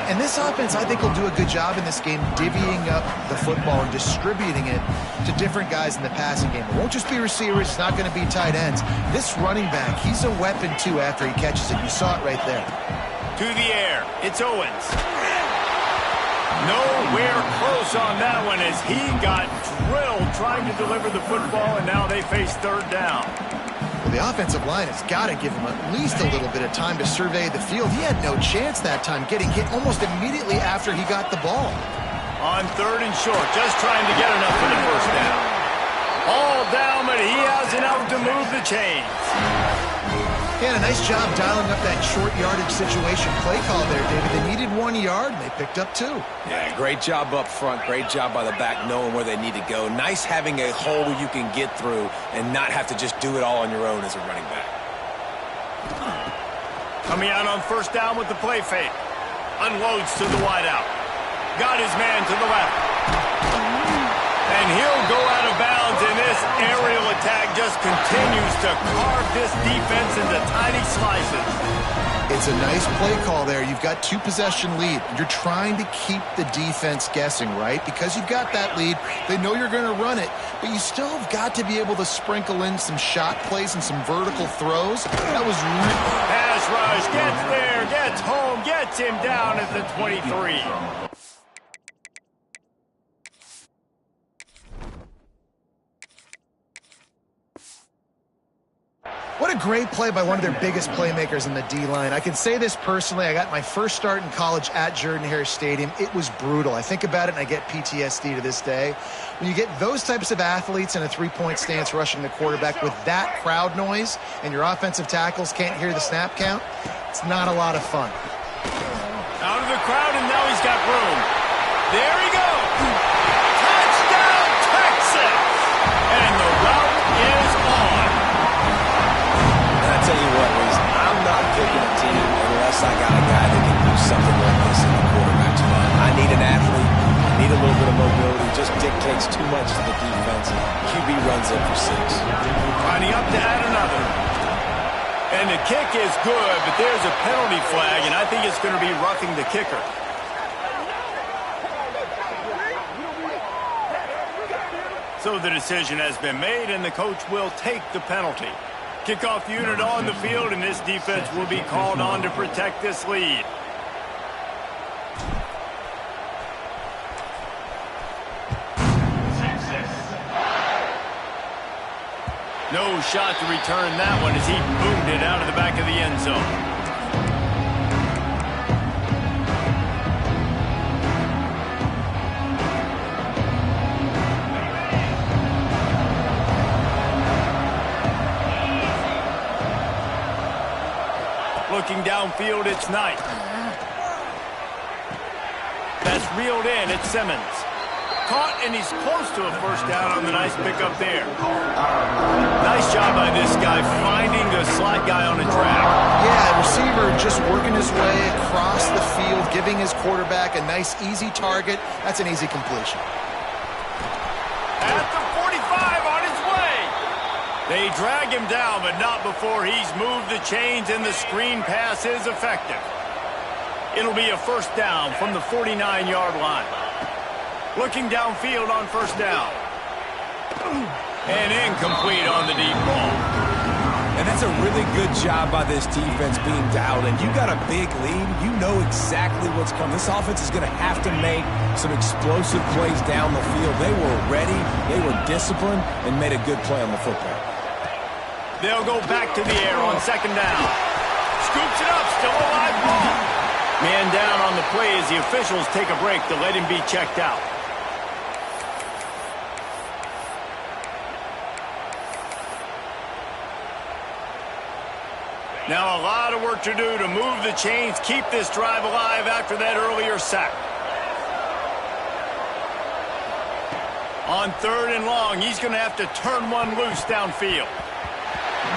And this offense, I think, will do a good job in this game divvying up the football and distributing it to different guys in the passing game. It won't just be receivers. It's not going to be tight ends. This running back, he's a weapon, too, after he catches it. You saw it right there. To the air. It's Owens. Nowhere close on that one as he got drilled trying to deliver the football, and now they face third down. Well, the offensive line has got to give him at least a little bit of time to survey the field. He had no chance that time, getting hit almost immediately after he got the ball. On third and short, just trying to get enough for the first down. All down, but he has enough to move the chains. He had a nice job dialing up that short yardage situation play call there, David. They needed 1 yard, and they picked up 2. Yeah, great job up front. Great job by the back knowing where they need to go. Nice having a hole you can get through and not have to just do it all on your own as a running back. Coming out on first down with the play fake. Unloads to the wideout. Got his man to the left. And he'll go out of bounds, and this aerial attack just continues to carve this defense into tiny slices. It's a nice play call there. You've got 2-possession lead. You're trying to keep the defense guessing, right? Because you've got that lead, they know you're going to run it, but you still have got to be able to sprinkle in some shot plays and some vertical throws. That was pass rush, gets there, gets home, gets him down at the 23. What a a great play by one of their biggest playmakers in the D-line. I can say this personally. I got my first start in college at Jordan-Hare Stadium. It was brutal. I think about it and I get PTSD to this day. When you get those types of athletes in a three-point stance rushing the quarterback with that crowd noise and your offensive tackles can't hear the snap count, it's not a lot of fun. Out of the crowd, and now he's got room. There he goes. Touchdown, Texas! And the route is on. And I tell you what, Reese, I'm not picking a team unless I got a guy that can do something like this in the quarterback's run. I need an athlete. I need a little bit of mobility. Just dictates too much to the defense. QB runs in for 6. Lining up to add another. And the kick is good, but there's a penalty flag, and I think it's going to be roughing the kicker. So the decision has been made, and the coach will take the penalty. Kickoff unit on the field, and this defense will be called on to protect this lead. No shot to return that one as he boomed it out of the back of the end zone. Looking downfield, it's Knight. That's reeled in, it's Simmons. Caught, and he's close to a first down on the nice pickup there. Nice job by this guy finding the slot guy on a drag. Yeah, receiver just working his way across the field, giving his quarterback a nice, easy target. That's an easy completion. At the 45 on his way. They drag him down, but not before he's moved the chains, and the screen pass is effective. It'll be a first down from the 49-yard line. Looking downfield on first down. And incomplete on the deep ball. And that's a really good job by this defense being dialed in. You got a big lead. You know exactly what's coming. This offense is going to have to make some explosive plays down the field. They were ready, they were disciplined, and made a good play on the football. They'll go back to the air on second down. Scoops it up, still a live ball. Man down on the play as the officials take a break to let him be checked out. Now a lot of work to do to move the chains, keep this drive alive after that earlier sack. On third and long, he's going to have to turn one loose downfield.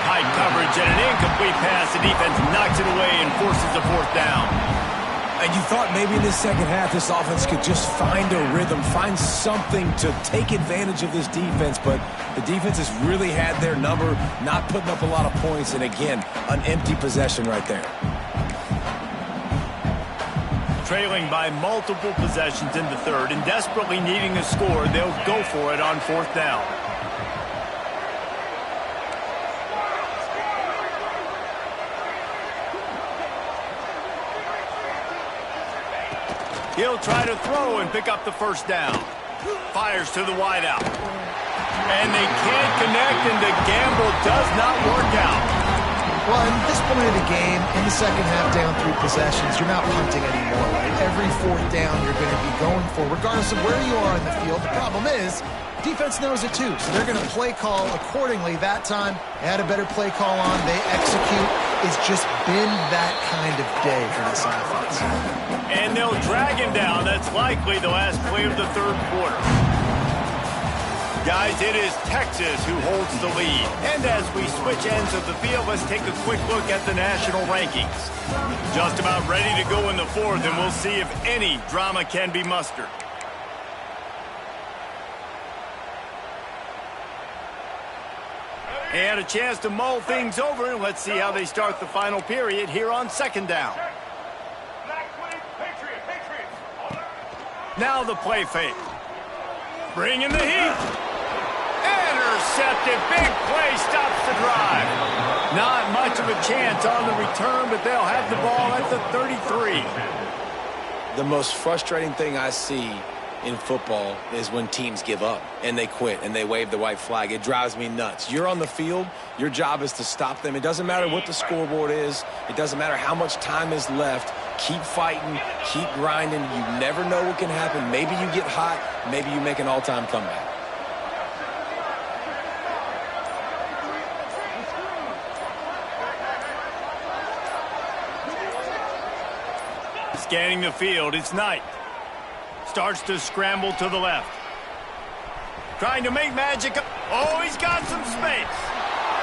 High coverage and an incomplete pass. The defense knocks it away and forces a fourth down. And you thought maybe in the second half this offense could just find a rhythm, find something to take advantage of this defense, but the defense has really had their number, not putting up a lot of points, and again, an empty possession right there. Trailing by multiple possessions in the third and desperately needing a score, they'll go for it on fourth down. He'll try to throw and pick up the first down. Fires to the wideout. And they can't connect, and the gamble does not work out. Well, at this point of the game, in the second half, down 3 possessions, you're not punting anymore, right? Every fourth down you're going to be going for, regardless of where you are in the field. The problem is, defense knows it too, so they're going to play call accordingly. That time, they had a better play call on. They execute. It's just been that kind of day for this offense. And they'll drag him down. That's likely the last play of the third quarter. Guys, it is Texas who holds the lead. And as we switch ends of the field, let's take a quick look at the national rankings. Just about ready to go in the fourth, and we'll see if any drama can be mustered. And a chance to mull things over. Let's see how they start the final period here on second down. Now the play fake. Bringing the heat. Intercepted. Big play stops the drive. Not much of a chance on the return, but they'll have the ball at the 33. The most frustrating thing I see in football is when teams give up and they quit and they wave the white flag. It drives me nuts. You're on the field. Your job is to stop them. It doesn't matter what the scoreboard is. It doesn't matter how much time is left. Keep fighting. Keep grinding. You never know what can happen. Maybe you get hot. Maybe you make an all-time comeback. Scanning the field, it's Knight. Starts to scramble to the left. Trying to make magic. Oh, he's got some space.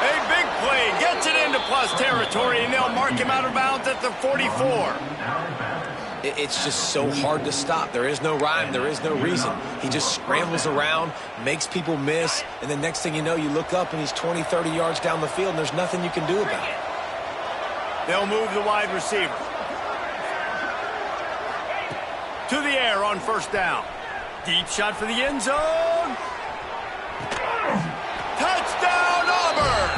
A big play. Gets it into plus territory, and they'll mark him out of bounds at the 44. It's just so hard to stop. There is no rhyme. There is no reason. He just scrambles around, makes people miss, and the next thing you know, you look up and he's 20, 30 yards down the field, and there's nothing you can do about it. They'll move the wide receiver to the air on first down. Deep shot for the end zone. Touchdown, Auburn!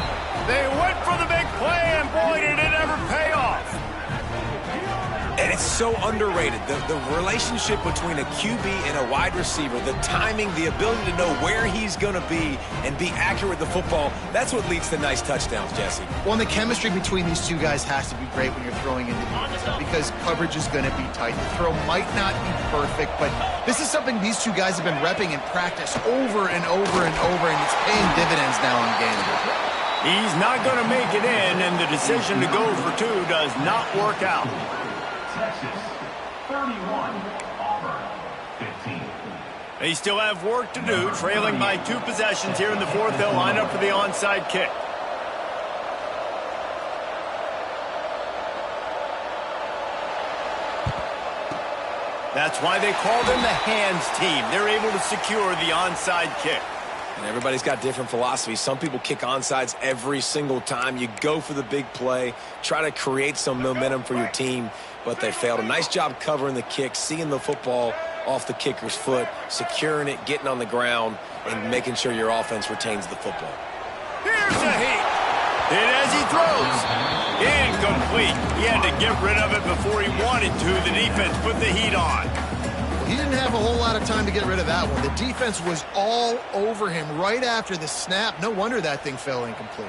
They went for the big play, and boy, did it ever pay off. And it's so underrated. The relationship between a QB and a wide receiver, the timing, the ability to know where he's going to be and be accurate with the football, that's what leads to nice touchdowns, Jesse. Well, and the chemistry between these two guys has to be great when you're throwing into the because coverage is going to be tight. The throw might not be perfect, but this is something these two guys have been repping in practice over and over and over, and it's paying dividends now in game. He's not going to make it in, and the decision to go for two does not work out. Texas, 31, Auburn, 15. They still have work to do, trailing by 2 possessions here in the fourth. They'll line up for the onside kick. That's why they call them the hands team. They're able to secure the onside kick. And everybody's got different philosophies. Some people kick onsides every single time. You go for the big play, try to create some momentum for your team, but they failed. A nice job covering the kick, seeing the football off the kicker's foot, securing it, getting on the ground, and making sure your offense retains the football. Here's a heat. And as he throws, incomplete. He had to get rid of it before he wanted to. The defense put the heat on. He didn't have a whole lot of time to get rid of that one. The defense was all over him right after the snap. No wonder that thing fell incomplete.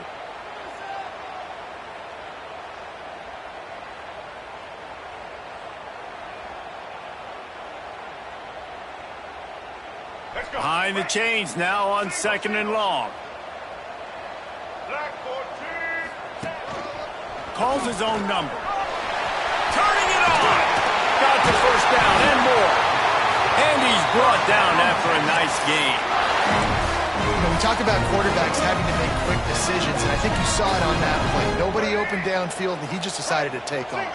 Behind the chains now on 2nd and long. Calls his own number. Turning it on. Got the first down and more. And he's brought down after a nice gain. We talk about quarterbacks having to make quick decisions, and I think you saw it on that play. Nobody opened downfield, and he just decided to take off.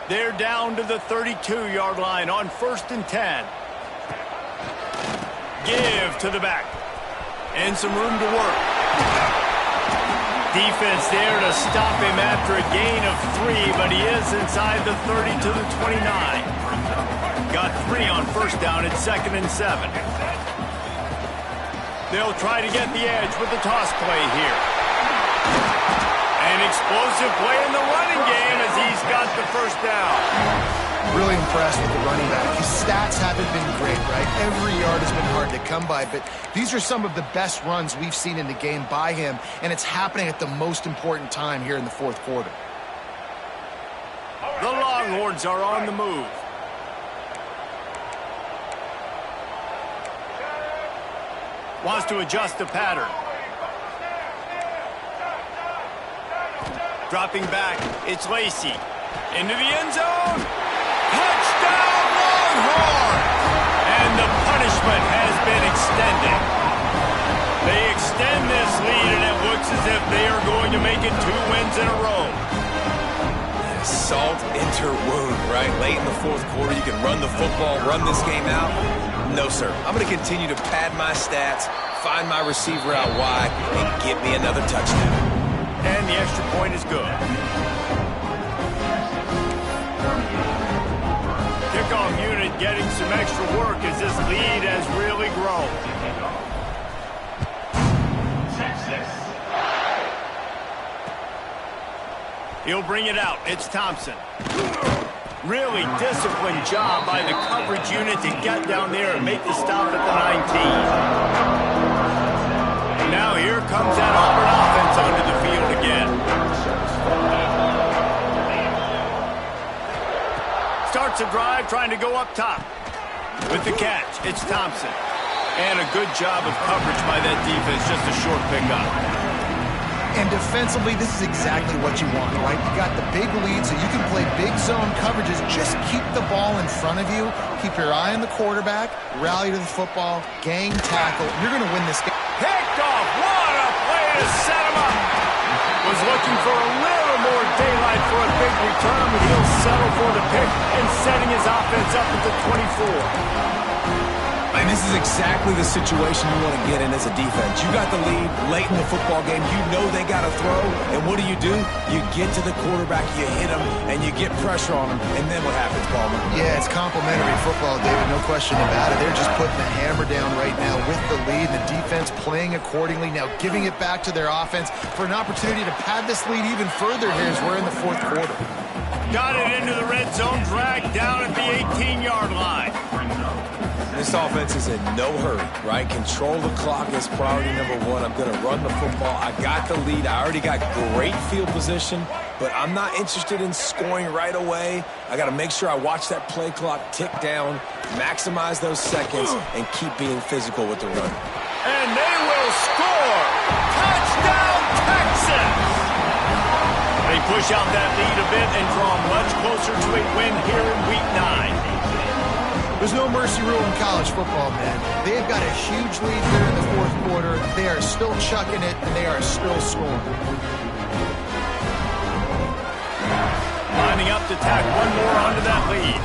They're down to the 32-yard line on 1st and 10. Give to the back. And some room to work. Defense there to stop him after a gain of 3, but he is inside the 30 to the 29. Got 3 on first down at 2nd and 7. They'll try to get the edge with the toss play here. An explosive play in the running game as he's got the first down. Really impressed with the running back. His stats haven't been great, right? Every yard has been hard to come by, but these are some of the best runs we've seen in the game by him, and it's happening at the most important time here in the fourth quarter. The Longhorns are on the move. Wants to adjust the pattern. Dropping back, it's Lacey. Into the end zone. Touchdown, Longhorns! And the punishment has been extended. They extend this lead, and it looks as if they are going to make it 2 wins in a row. Salt into wound, right? Late in the fourth quarter, you can run the football, run this game out. No, sir. I'm going to continue to pad my stats, find my receiver out wide, and give me another touchdown. And the extra point is good. Kickoff unit getting some extra work as this lead has really grown. He'll bring it out. It's Thompson. Really disciplined job by the coverage unit to get down there and make the stop at the 19. Now here comes that Auburn offense onto the field again. Starts a drive trying to go up top. With the catch, it's Thompson. And a good job of coverage by that defense, just a short pickup. And defensively, this is exactly what you want, right? You got the big lead, so you can play big zone coverages. Just keep the ball in front of you. Keep your eye on the quarterback. Rally to the football. Gang tackle. You're going to win this game. Picked off. What a play to set him up. Was looking for a little more daylight for a big return, but he'll settle for the pick and setting his offense up at the 24. And this is exactly the situation you want to get in as a defense. You got the lead late in the football game. You know they got to throw. And what do? You get to the quarterback, you hit him, and you get pressure on him. And then what happens, Palmer? Yeah, it's complimentary football, David. No question about it. They're just putting the hammer down right now with the lead. The defense playing accordingly. Now giving it back to their offense for an opportunity to pad this lead even further here as we're in the fourth quarter. Got it into the red zone, dragged down at the 18-yard line. This offense is in no hurry, right? Control the clock is priority number one. I'm going to run the football. I got the lead. I already got great field position, but I'm not interested in scoring right away. I got to make sure I watch that play clock tick down, maximize those seconds, and keep being physical with the run. And they will score! Touchdown, Texas! They push out that lead a bit and draw much closer to a win here in Week 9. There's no mercy rule in college football, man. They've got a huge lead here in the fourth quarter. They are still chucking it, and they are still scoring. Lining up to tack one more onto that lead.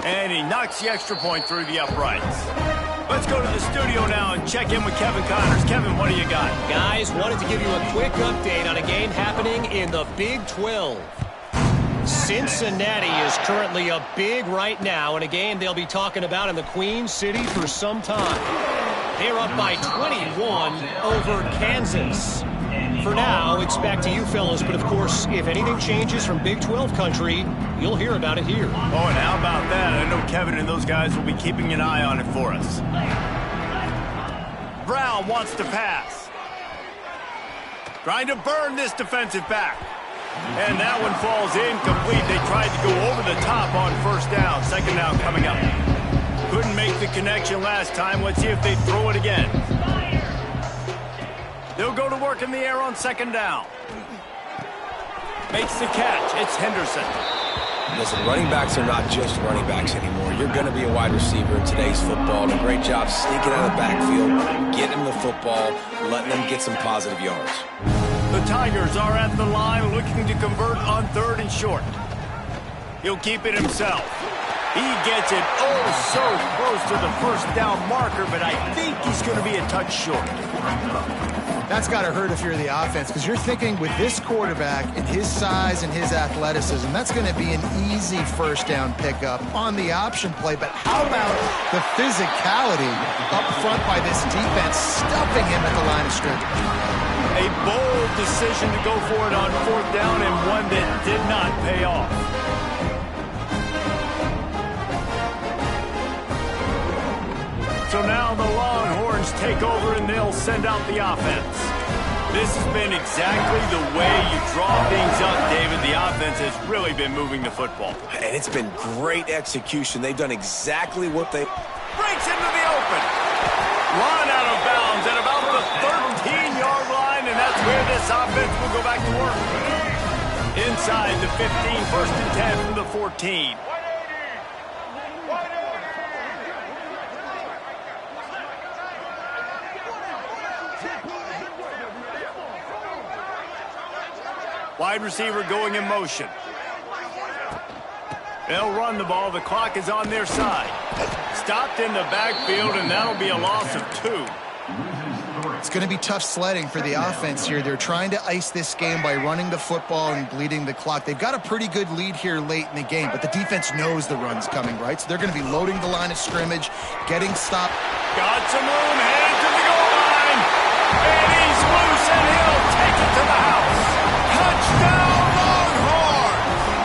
And he knocks the extra point through the uprights. Let's go to the studio now and check in with Kevin Connors. Kevin, what do you got? Guys, wanted to give you a quick update on a game happening in the Big 12. Cincinnati is currently up big right now in a game they'll be talking about in the Queen City for some time. They're up by 21 over Kansas. For now, it's back to you fellas, but of course, if anything changes from Big 12 country, you'll hear about it here. Oh, and how about that? I know Kevin and those guys will be keeping an eye on it for us. Brown wants to pass. Trying to burn this defensive back. And that one falls incomplete. They tried to go over the top on first down. Second down coming up. Couldn't make the connection last time. Let's see if they throw it again. They'll go to work in the air on second down. Makes the catch. It's Henderson. Listen, running backs are not just running backs anymore. You're going to be a wide receiver in today's football. And a great job sneaking out of the backfield, getting them the football, letting them get some positive yards. The Tigers are at the line looking to convert on third and short. He'll keep it himself. He gets it so close to the first down marker, but I think he's going to be a touch short. That's got to hurt if you're the offense, because you're thinking with this quarterback and his size and his athleticism, that's going to be an easy first down pickup on the option play. But how about the physicality up front by this defense, stuffing him at the line of scrimmage? A bold decision to go for it on fourth down, and one that did not pay off. So now the Longhorns take over, and they'll send out the offense. This has been exactly the way you draw things up, David. The offense has really been moving the football. And it's been great execution. They've done exactly what they... Breaks into the open. Run out of bounds at about the 13-yard line, and that's where this offense will go back to work. Inside the 15, first and 10 from the 14. Wide receiver going in motion. They'll run the ball. The clock is on their side. Stopped in the backfield, and that'll be a loss of 2. It's going to be tough sledding for the offense here. They're trying to ice this game by running the football and bleeding the clock. They've got a pretty good lead here late in the game, but the defense knows the run's coming, right? So they're going to be loading the line of scrimmage, getting stopped. Got some room, heading to the goal line. And he's loose, and he'll take it to the house. Touchdown, Longhorns!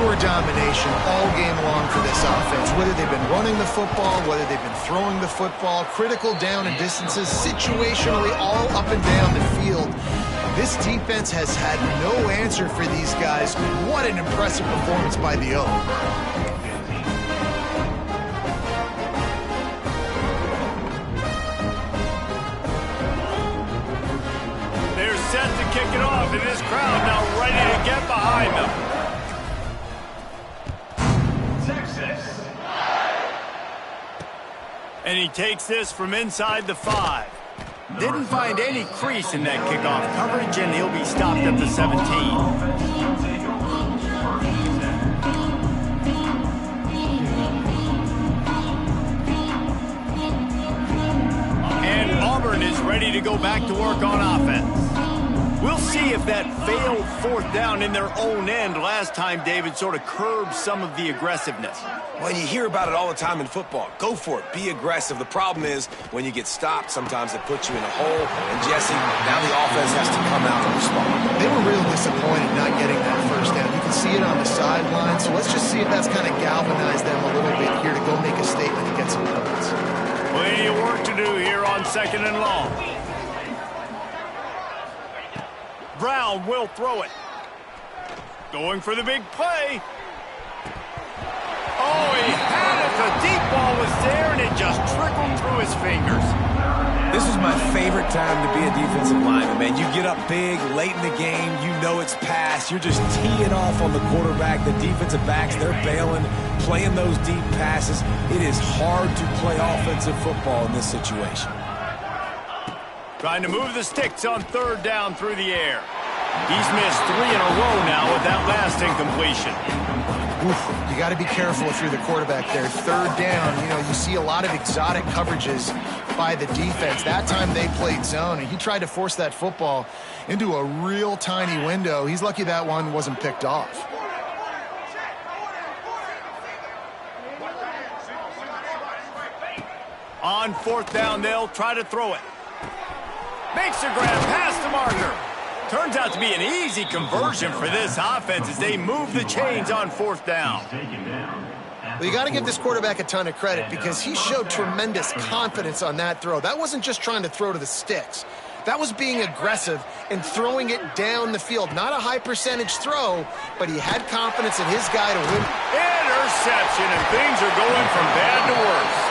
pure domination all game long for this offense. Whether they've been running the football, whether they've been throwing the football, critical down and distances, situationally all up and down the field. This defense has had no answer for these guys. What an impressive performance by the O. They're set to kick it off, and this crowd now ready to get behind them. Texas. And he takes this from inside the 5. Didn't find any crease in that kickoff coverage, and he'll be stopped at the 17. And Auburn is ready to go back to work on offense. We'll see if that failed 4th down in their own end last time, David, sort of curbed some of the aggressiveness. Well, you hear about it all the time in football. Go for it. Be aggressive. The problem is when you get stopped, sometimes it puts you in a hole. And, Jesse, now the offense has to come out and respond. They were real disappointed not getting that 1st down. You can see it on the sideline. So let's just see if that's kind of galvanized them a little bit here to go make a statement and get some points. Plenty of work to do here on 2nd and long. Brown will throw it. Going for the big play. Oh, he had it. The deep ball was there, and it just trickled through his fingers. This is my favorite time to be a defensive lineman, man. You get up big, late in the game, you know it's past. You're just teeing off on the quarterback. The defensive backs, they're bailing, playing those deep passes. It is hard to play offensive football in this situation. Trying to move the sticks on 3rd down through the air. He's missed 3 in a row now with that last incompletion. Oof, you got to be careful if you're the quarterback there. 3rd down, you know, you see a lot of exotic coverages by the defense. That time they played zone, and he tried to force that football into a real tiny window. He's lucky that one wasn't picked off. On 4th down, they'll try to throw it. Makes a grab past the marker. Turns out to be an easy conversion for this offense as they move the chains on 4th down. Well, you got to give this quarterback a ton of credit because he showed tremendous confidence on that throw. That wasn't just trying to throw to the sticks. That was being aggressive and throwing it down the field. Not a high percentage throw, but he had confidence in his guy to win. Interception, and things are going from bad to worse.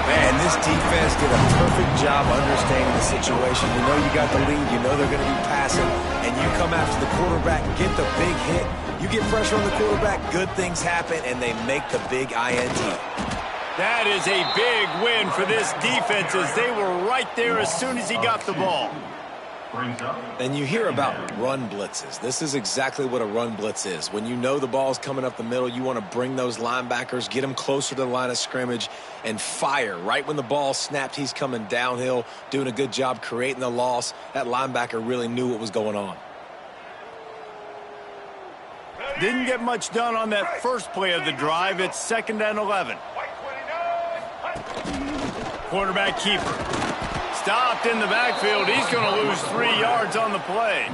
Man, this defense did a perfect job understanding the situation. You know you got the lead. You know they're going to be passing. And you come after the quarterback, get the big hit. You get pressure on the quarterback, good things happen, and they make the big INT. That is a big win for this defense as they were right there as soon as he got the ball. And you hear about run blitzes. This is exactly what a run blitz is. When you know the ball's coming up the middle, you want to bring those linebackers, get them closer to the line of scrimmage, and fire. Right when the ball snapped, he's coming downhill, doing a good job creating the loss. That linebacker really knew what was going on. Didn't get much done on that first play of the drive. It's 2nd and 11. Quarterback keeper. Stopped in the backfield. He's going to lose 3 yards on the play.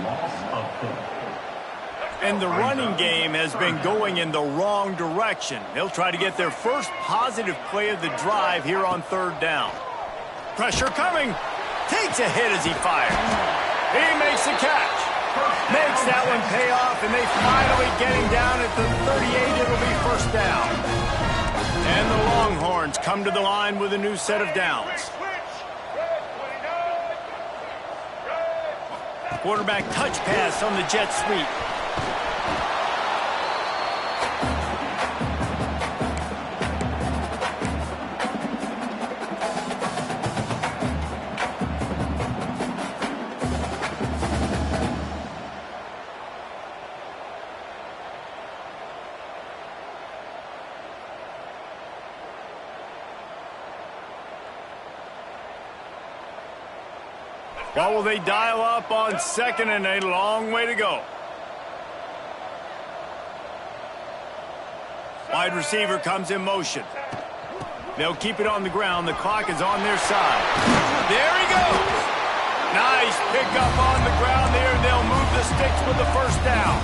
And the running game has been going in the wrong direction. They'll try to get their first positive play of the drive here on 3rd down. Pressure coming. Takes a hit as he fires. He makes the catch. Makes that one pay off, and they finally get him down at the 38. It'll be 1st down. And the Longhorns come to the line with a new set of downs. Quarterback touch pass on the jet sweep. What will they dial up on 2nd and a long way to go? Wide receiver comes in motion. They'll keep it on the ground. The clock is on their side. There he goes. Nice pickup on the ground there. They'll move the sticks with the 1st down.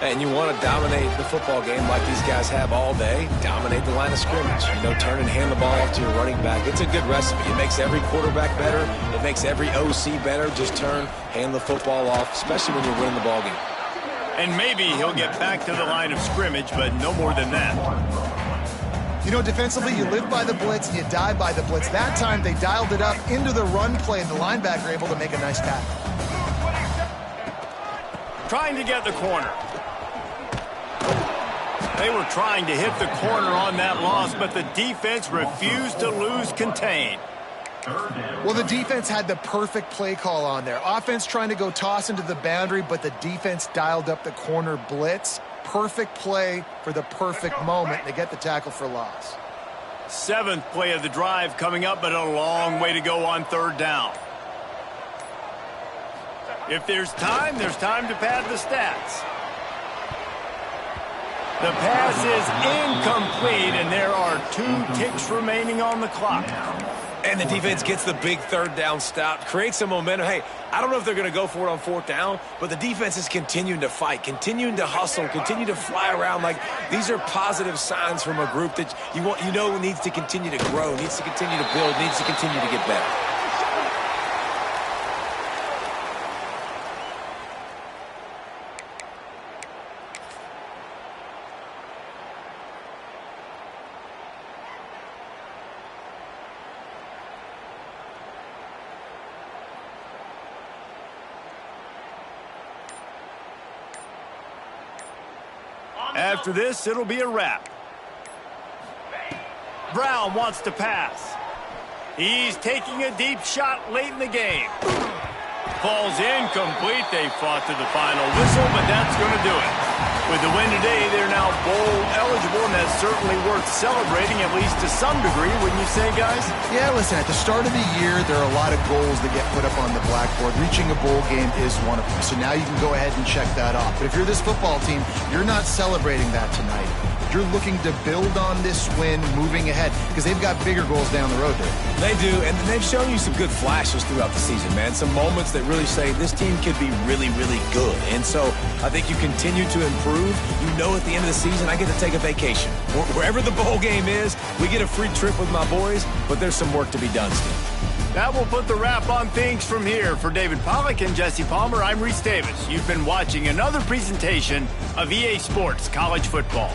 And you want to dominate the football game like these guys have all day. Dominate the line of scrimmage. You know, turn and hand the ball off to your running back. It's a good recipe. It makes every quarterback better. It makes every OC better. Just turn, hand the football off, especially when you're winning the ball game. And maybe he'll get back to the line of scrimmage, but no more than that. You know, defensively, you live by the blitz, you die by the blitz. That time, they dialed it up into the run play, and the linebacker able to make a nice tackle. Trying to get the corner. They were trying to hit the corner on that loss, but the defense refused to lose contain. Well, the defense had the perfect play call on there. Offense trying to go toss into the boundary, but the defense dialed up the corner blitz. Perfect play for the perfect moment. They get the tackle for loss. 7th play of the drive coming up, but a long way to go on 3rd down. If there's time to pad the stats. The pass is incomplete, and there are 2 ticks remaining on the clock. And the defense gets the big 3rd down stop, creates some momentum. Hey, I don't know if they're going to go for it on 4th down, but the defense is continuing to fight, continuing to hustle, continue to fly around. Like, these are positive signs from a group that you know needs to continue to grow, needs to continue to build, needs to continue to get better. After this, it'll be a wrap. Brown wants to pass. He's taking a deep shot late in the game. Falls incomplete. They fought to the final whistle, but that's going to do it. With the win today, they're now bowl eligible, and that's certainly worth celebrating, at least to some degree, wouldn't you say, guys? Yeah, listen, at the start of the year, there are a lot of goals that get put up on the blackboard. Reaching a bowl game is one of them. So now you can go ahead and check that off. But if you're this football team, you're not celebrating that tonight. You're looking to build on this win moving ahead because they've got bigger goals down the road there. They do, and they've shown you some good flashes throughout the season, man. Some moments that really say this team could be really, really good. And so I think you continue to improve. You know, at the end of the season, I get to take a vacation. Wherever the bowl game is, we get a free trip with my boys, but there's some work to be done still. That will put the wrap on things from here. For David Pollack and Jesse Palmer, I'm Reese Davis. You've been watching another presentation of EA Sports College Football.